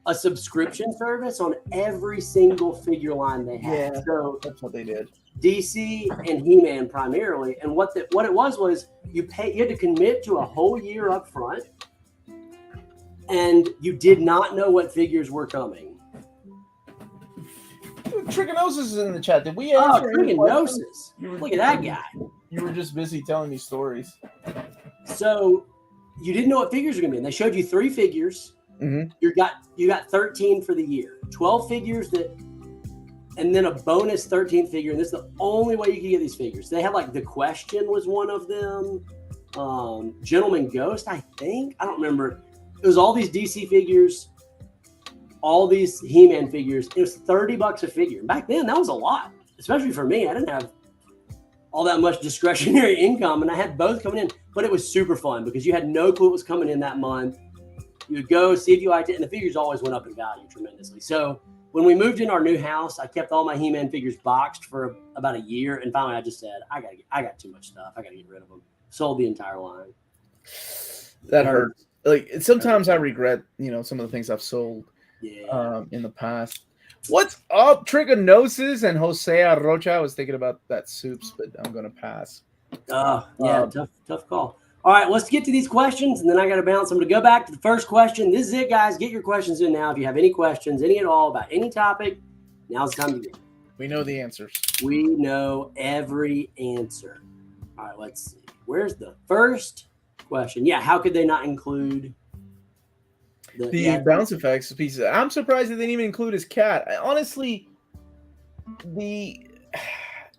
a subscription service on every single figure line they had. Yeah, so that's what they did. DC and He-Man primarily, and what it was you had to commit to a whole year up front, and you did not know what figures were coming. Trichinosis is in the chat. Did we answer? Trichinosis. Look at that guy. You were just busy telling me stories. So you didn't know what figures were going to be. And they showed you 3 figures. Mm-hmm. You got 13 for the year. 12 figures and then a bonus 13th figure. And this is the only way you can get these figures. They had like The Question was one of them. Gentleman Ghost, I think. I don't remember. It was all these DC figures, all these He-Man figures. It was $30 a figure. Back then, that was a lot, especially for me. I didn't have all that much discretionary income, and I had both coming in. But it was super fun because you had no clue what was coming in that month. You would go see if you liked it, and the figures always went up in value tremendously. So when we moved in our new house, I kept all my He-Man figures boxed for about a year, and finally I just said, I got too much stuff. I got to get rid of them. Sold the entire line. That hurts. Like sometimes I regret, some of the things I've sold in the past. What's up, Trichinosis and Jose Arrocha? I was thinking about that soups, but I'm gonna pass. Tough call. All right, let's get to these questions, and then I got to bounce them to go back to the first question. This is it, guys. Get your questions in now. If you have any questions, any at all about any topic, now's the time to get. We know the answers. We know every answer. All right, let's see. Where's the first question? Yeah, how could they not include the bounce effects pieces? I'm surprised they didn't even include his cat. Honestly, the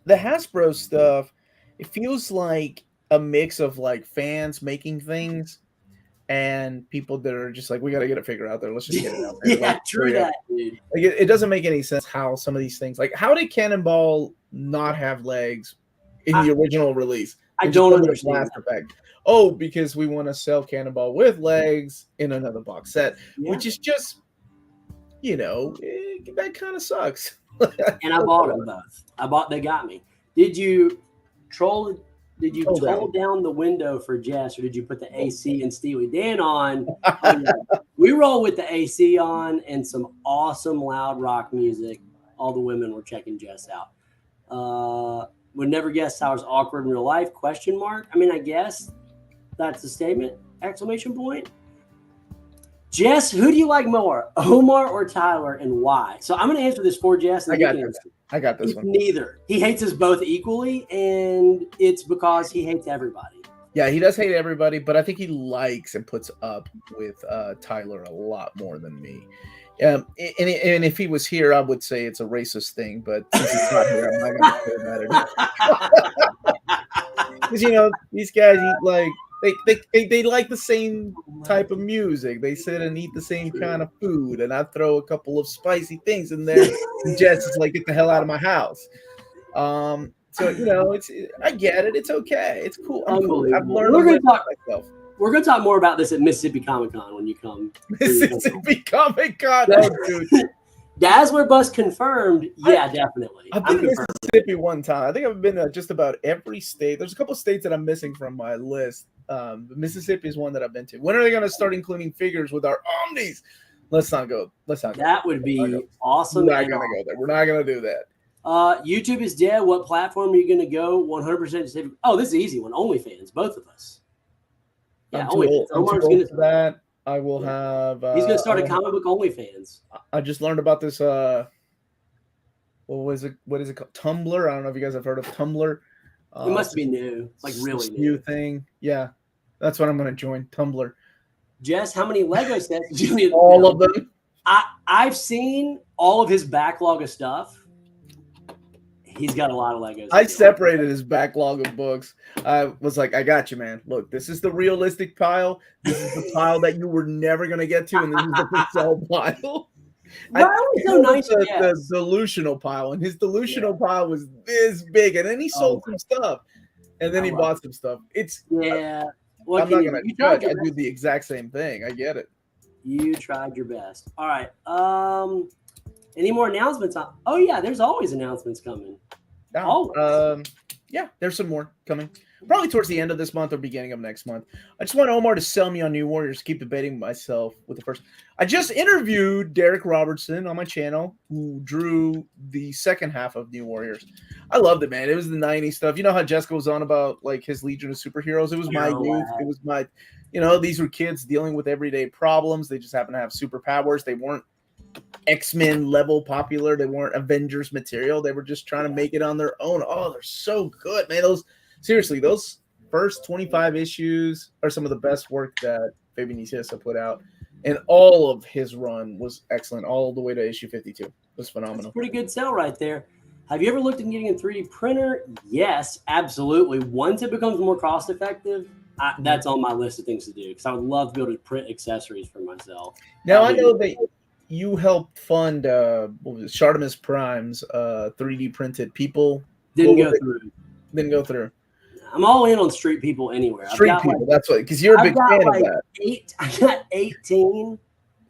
Hasbro stuff, it feels like a mix of like fans making things and people that are just like, we got to get a figure out there. Let's just get it out there. Yeah, true that, dude. Like it doesn't make any sense how some of these things, like how did Cannonball not have legs in the original release? I don't understand. Oh, because we want to sell Cannonball with legs in another box set, which is just, that kind of sucks. And I bought them both. They got me. Did you troll Did you hold down the window for Jess, or did you put the AC and Steely Dan on? We roll with the AC on and some awesome loud rock music. All the women were checking Jess out. Would never guess Tyler's awkward in real life? Question mark. I mean, I guess that's a statement. Exclamation point. Jess, who do you like more, Omar or Tyler, and why? So I'm going to answer this for Jess. And I got this one. Neither. He hates us both equally, and it's because he hates everybody. Yeah, he does hate everybody, but I think he likes and puts up with Tyler a lot more than me. And if he was here, I would say it's a racist thing, but since he's not here, I'm not going to say about it. Because, these guys eat like, they like the same type of music. They sit and eat the same kind of food, and I throw a couple of spicy things in there. And Jess is like, "Get the hell out of my house." So I get it. It's okay. It's cool. I'm cool. I've learned to live with myself. We're going to talk more about this at Mississippi Comic Con when you come. Mississippi Comic Con. Oh, dude. Dazzler bus confirmed. Yeah, definitely. I've been to Mississippi one time. I think I've been to just about every state. There's a couple of states that I'm missing from my list. Mississippi is one that I've been to. When are they going to start including figures with our Omnis? Let's not go. That would be awesome. We're not going to go there. We're not going to do that. YouTube is dead. What platform are you going to go? 100%. Oh, this is an easy one. OnlyFans. Both of us. Yeah, OnlyFans. Omar's going to that. I will have. He's going to start a comic book OnlyFans. I just learned about this. What is it called? Tumblr. I don't know if you guys have heard of Tumblr. It must be new, like really new thing. Yeah, that's what I'm going to join. Tumblr. Jess, how many Lego sets did you need? All of them. I've seen all of his backlog of stuff. He's got a lot of Legos. I separated his backlog of books. I was like, I got you, man. Look, this is the realistic pile. This is the pile that you were never going to get to, and this is the sell pile. The delusional pile, and his delusional pile was this big, and then he sold some stuff, and then he bought some stuff. Well, I'm not going to judge. I do the exact same thing. I get it. You tried your best. All right. Any more announcements? Oh yeah, there's always announcements coming. Yeah, there's some more coming. Probably towards the end of this month or beginning of next month. I just want Omar to sell me on New Warriors. Keep debating myself with the first. I just interviewed Derek Robertson on my channel, who drew the second half of New Warriors. I loved it, man. It was the 90s stuff. You know how Jessica was on about like his Legion of Superheroes? It was my youth. It was my, these were kids dealing with everyday problems. They just happened to have superpowers. They weren't X-Men level popular. They weren't Avengers material. They were just trying to make it on their own. Oh, they're so good, man. Those first 25 issues are some of the best work that Fabian Nicieza put out. And all of his run was excellent, all the way to issue 52. It was phenomenal. That's a pretty good sell right there. Have you ever looked at getting a 3D printer? Yes, absolutely. Once it becomes more cost-effective, that's on my list of things to do, because I would love to be able to print accessories for myself. Now, I know that you helped fund Shartimus Prime's 3D printed people. Didn't go through. I'm all in on Street People anywhere. Street People, that's what, because you're a big fan of that. I got 18.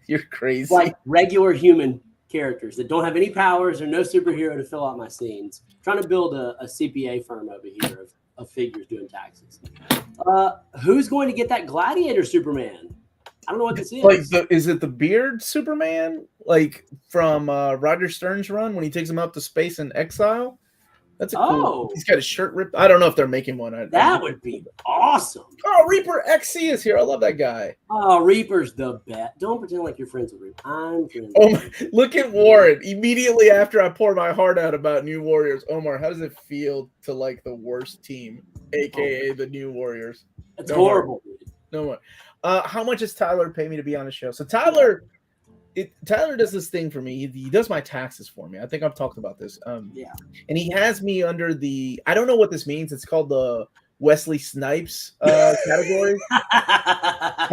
You're crazy. Like regular human characters that don't have any powers or no superhero to fill out my scenes. I'm trying to build a CPA firm over here of figures doing taxes. Who's going to get that Gladiator Superman? I don't know what this is. Is it the beard Superman? Like from Roger Stern's run when he takes him out to space in exile? That's cool. He's got his shirt ripped. I don't know if they're making one. That would be awesome. Oh, Reaper XC is here. I love that guy. Oh, Reaper's the best. Don't pretend like you're friends with Reaper. I'm friends. Look at Warren. Immediately after I pour my heart out about New Warriors, Omar, how does it feel to like the worst team, aka the New Warriors? It's horrible. No more. How much does Tyler pay me to be on the show? So Tyler does this thing for me. He does my taxes for me. I think I've talked about this. Yeah. And he has me under I don't know what this means. It's called the Wesley Snipes category. I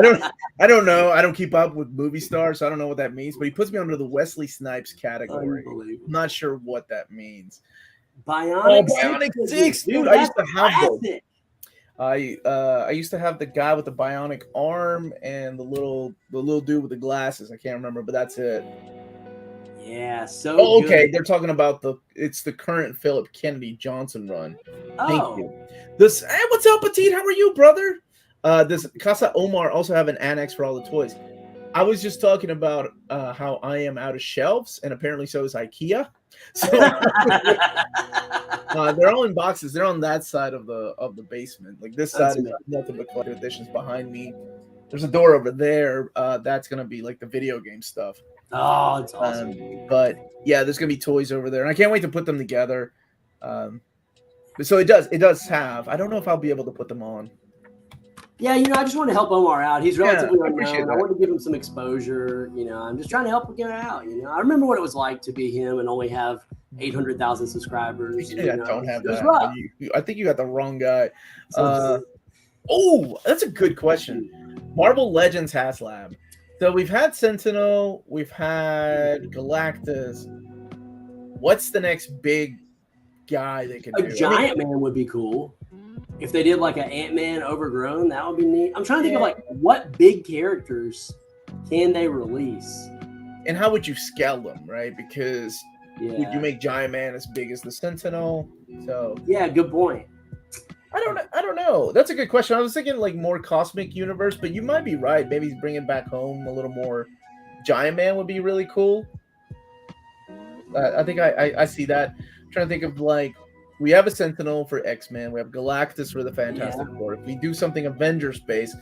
don't know. I don't keep up with movie stars, so I don't know what that means. But he puts me under the Wesley Snipes category. I'm not sure what that means. Bionic 6, dude. I used to have those. I used to have the guy with the bionic arm and the little dude with the glasses. I can't remember, but that's it. Yeah, so Oh, okay. good. They're talking about it's the current Philip Kennedy Johnson run. Thank Oh, you. This hey, what's up, Petite? How are you, brother? Does Casa Omar also have an annex for all the toys? I was just talking about how I am out of shelves, and apparently so is IKEA. So they're all in boxes. They're on that side of the basement. Like this That's side is nothing but collector's editions behind me. There's a door over there. That's gonna be like the video game stuff. oh, it's awesome. But yeah, there's gonna be toys over there, and I can't wait to put them together. So it does have. I don't know if I'll be able to put them on. Yeah, I just want to help Omar out. He's relatively I appreciate unknown. that. I want to give him some exposure. I'm just trying to help him get it out. I remember what it was like to be him and only have 800,000 subscribers. Yeah, I don't have it was that. rough. I think you got the wrong guy. So, Oh, that's a good question. Marvel Legends HasLab. So we've had Sentinel, we've had Galactus. What's the next big guy they can do? a giant man would be cool. If they did like an Ant-Man overgrown, that would be neat. I'm trying to think of like what big characters can they release? And how would you scale them, right? Because would you make Giant Man as big as the Sentinel? So yeah, good point. I don't know. That's a good question. I was thinking like more cosmic universe, but you might be right. Maybe bringing back home a little more. Giant Man would be really cool. I think I see that. I'm trying to think of like we have a Sentinel for X-Men. We have Galactus for the Fantastic Four. If we do something Avengers based,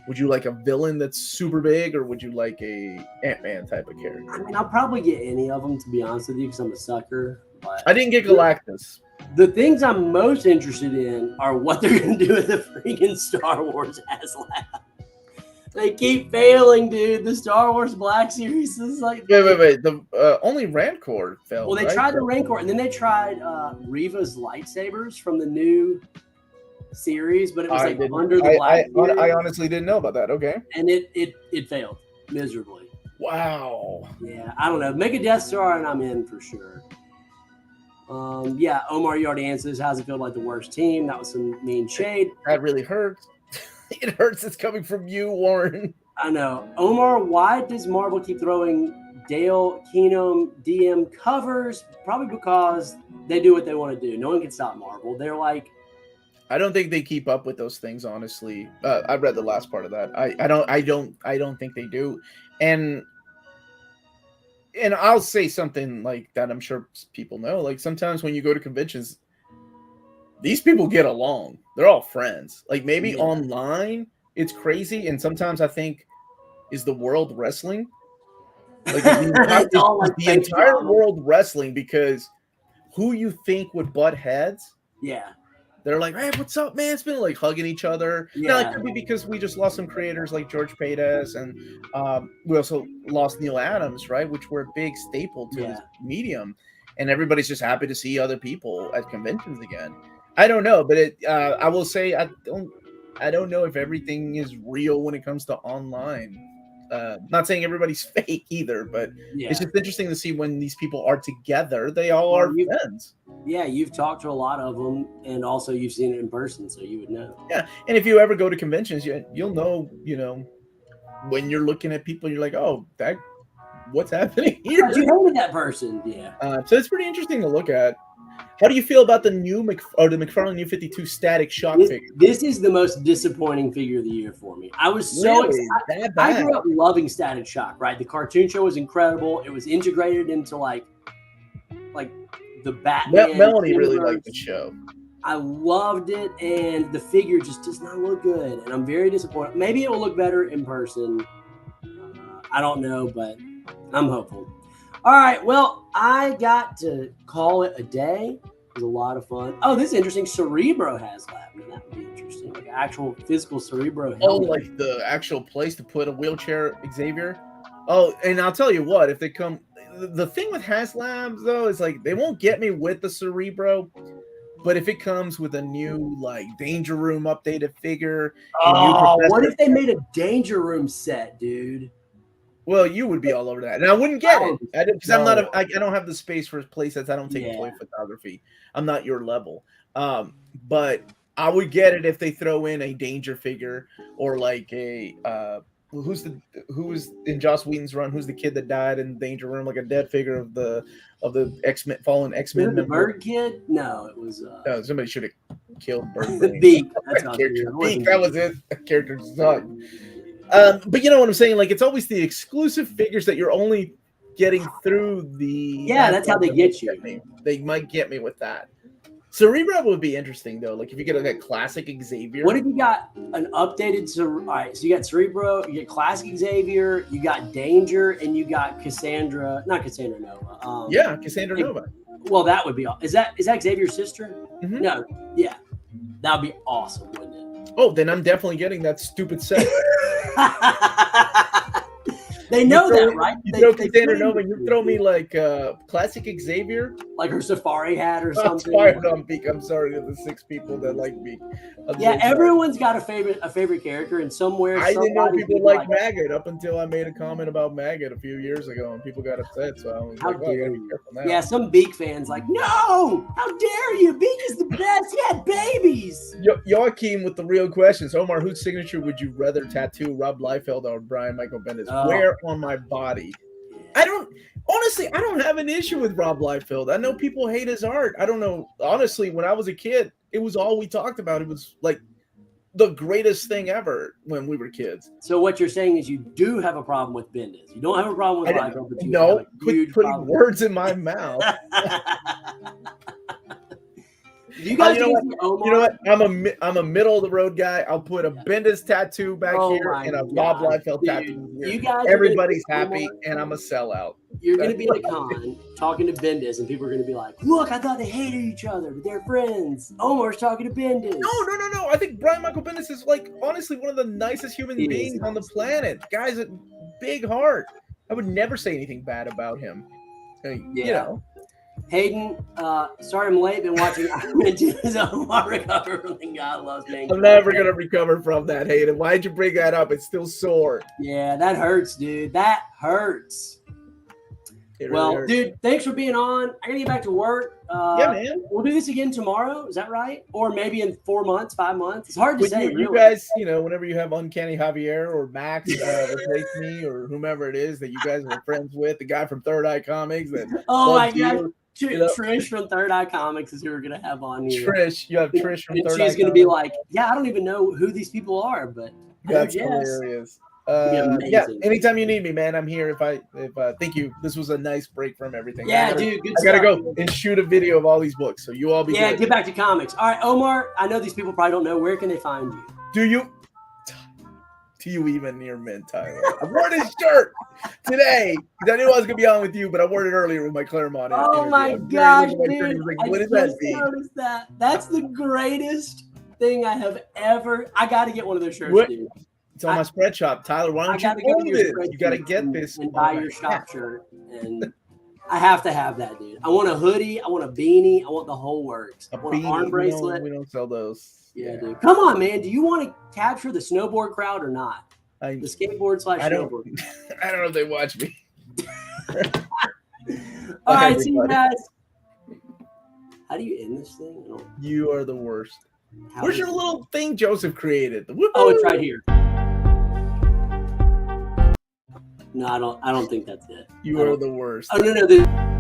would you like a villain that's super big, or would you like a Ant-Man type of character? I mean, I'll probably get any of them, to be honest with you, because I'm a sucker. But I didn't get Galactus. The things I'm most interested in are what they're going to do with the freaking Star Wars HasLab. They keep failing, dude. The Star Wars Black Series is like... Wait. The only Rancor failed, Well, they tried the Rancor, and then they tried Reva's lightsabers from the new series, but it was under the Black Series. I honestly didn't know about that. Okay. And it failed miserably. Wow. Yeah, I don't know. Make a Death Star, and I'm in for sure. Yeah, Omar, you already answered this. How's it feel like the worst team? That was some mean shade. That really hurts. It hurts. It's coming from you, Warren. I know. Omar, why does Marvel keep throwing Dale Keenum DM covers? Probably because they do what they want to do. No one can stop Marvel. They're like, I don't think they keep up with those things, honestly. I read the last part of that. I don't think they do. And I'll say something like that. I'm sure people know. Like sometimes when you go to conventions, these people get along. They're all friends. Like maybe online, it's crazy. And sometimes I think, is the world wrestling? Like the entire world wrestling, because who you think would butt heads? Yeah. They're like, hey, what's up, man? It's been like hugging each other. Yeah. Now, it could be because we just lost some creators like George Padas, and we also lost Neil Adams, right? Which were a big staple to this medium. And everybody's just happy to see other people at conventions again. I don't know, but I will say I don't know if everything is real when it comes to online. Not saying everybody's fake either, but it's just interesting to see when these people are together. They all are friends. Yeah, you've talked to a lot of them, and also you've seen it in person, so you would know. Yeah, and if you ever go to conventions, you'll know, when you're looking at people, you're like, oh, what's happening here? You hated that person, yeah. So it's pretty interesting to look at. How do you feel about the new the McFarlane New 52 static shock figure? This is the most disappointing figure of the year for me. I was so excited. I grew up loving Static Shock, right? The cartoon show was incredible. It was integrated into like the Batman. Melanie really liked the show. I loved it, and the figure just does not look good, and I'm very disappointed. Maybe it will look better in person. I don't know, but I'm hopeful. All right, well, I got to call it a day. It was a lot of fun. Oh, this is interesting. Cerebro HasLab. I mean, that would be interesting. Like an actual physical Cerebro helmet. Oh, like the actual place to put a wheelchair Xavier? Oh, and I'll tell you what, if they come... The thing with HasLabs, though, is like they won't get me with the Cerebro, but if it comes with a new, like, Danger Room updated figure... Oh, what if they made a Danger Room set, dude? Well, you would be all over that, and I wouldn't get it because I'm not. I don't have the space for play sets. I don't take toy photography. I'm not your level. But I would get it if they throw in a Danger figure or like a who was in Joss Whedon's run? Who's the kid that died in Danger Room, like a dead figure of the X-Men fallen X-Men the member? Bird Kid? No, it was No, somebody should have killed Bird. Beak. That's not Beak. That was it. A character sucked. But you know what I'm saying? Like, it's always the exclusive figures that you're only getting through the. Yeah, that's how they get you. They might get me with that. Cerebro would be interesting though. Like if you get like a classic Xavier. What if you got an updated? All right, so you got Cerebro, you get classic Xavier, you got Danger, and you got Cassandra. Not Cassandra Nova. Yeah, Cassandra Nova. Well, that would be. Is that Xavier's sister? Mm-hmm. No. Yeah, that would be awesome, wouldn't it? Oh, then I'm definitely getting that stupid set. They know that, right? You throw Cassandra Nova, you throw me like classic Xavier, like her safari hat or something. On Beak. I'm sorry to the 6 people that like Beak. Yeah, everyone's got a favorite character, and somewhere I didn't know people like Maggot up until I made a comment about Maggot a few years ago, and people got upset. So I was like, "Oh, I gotta be careful now." Yeah, some Beak fans like, no, how dare you? Beak is the best. He had babies. Joaquin with the real questions. Omar, whose signature would you rather tattoo, Rob Liefeld or Brian Michael Bendis? Where on my body? I don't have an issue with Rob Liefeld. I know people hate his art. I don't know. Honestly, when I was a kid, it was all we talked about. It was like the greatest thing ever when we were kids. So what you're saying is you do have a problem with Bendis. You don't have a problem with Liefeld, but you no, have a huge putting words in my mouth. You guys, you know what? I'm a middle of the road guy. I'll put a Bendis tattoo back here and a Rob Liefeld tattoo here. You guys, everybody's happy, and I'm a sellout. You're going to be at a con talking to Bendis, and people are going to be like, "Look, I thought they hated each other, but they're friends." Omar's talking to Bendis. No. I think Brian Michael Bendis is like honestly one of the nicest human beings on the planet. Guy's a big heart. I would never say anything bad about him. You know. Hayden, sorry I'm late. Been watching Omar recover from the God Loves Being. I'm never gonna recover from that, Hayden. Why'd you bring that up? It's still sore. Yeah, that hurts, dude. That hurts. Really hurts. Dude, thanks for being on. I gotta get back to work. Yeah, man. We'll do this again tomorrow. Is that right? Or maybe in 4 months, 5 months. It's hard to say. You guys, whenever you have Uncanny Javier or Max replace me or whomever it is that you guys are friends with, the guy from Third Eye Comics. Oh my God. Trish from Third Eye Comics is who we're gonna have on here. Trish, you have Trish from Third Eye. She's gonna be like, "Yeah, I don't even know who these people are, but that's hilarious." Yeah, anytime you need me, man, I'm here. If I thank you. This was a nice break from everything. Yeah, dude, good I gotta go and shoot a video of all these books, so you all be good. Get back to comics. All right, Omar. I know these people probably don't know. Where can they find you? Do you even near mint, Tyler? I wore this shirt today because I knew I was gonna be on with you, but I wore it earlier with my Claremont. Oh my gosh, dude! Like, what is that? Noticed that. That's the greatest thing I have ever. I got to get one of those shirts, dude. It's on my spread shop, Tyler. Why don't you own this? You got to get this and buy your shop shirt. And I have to have that, dude. I want a hoodie. I want a beanie. I want the whole works. I want an arm bracelet. We don't sell those. Yeah, dude. Come on, man. Do you want to capture the snowboard crowd or not? The skateboard / snowboard. I don't know if they watch me. All right, see you guys. How do you end this thing? You are the worst. Where's your little thing Joseph created? Oh, it's right here. No, I don't think that's it. You are the worst. Oh no.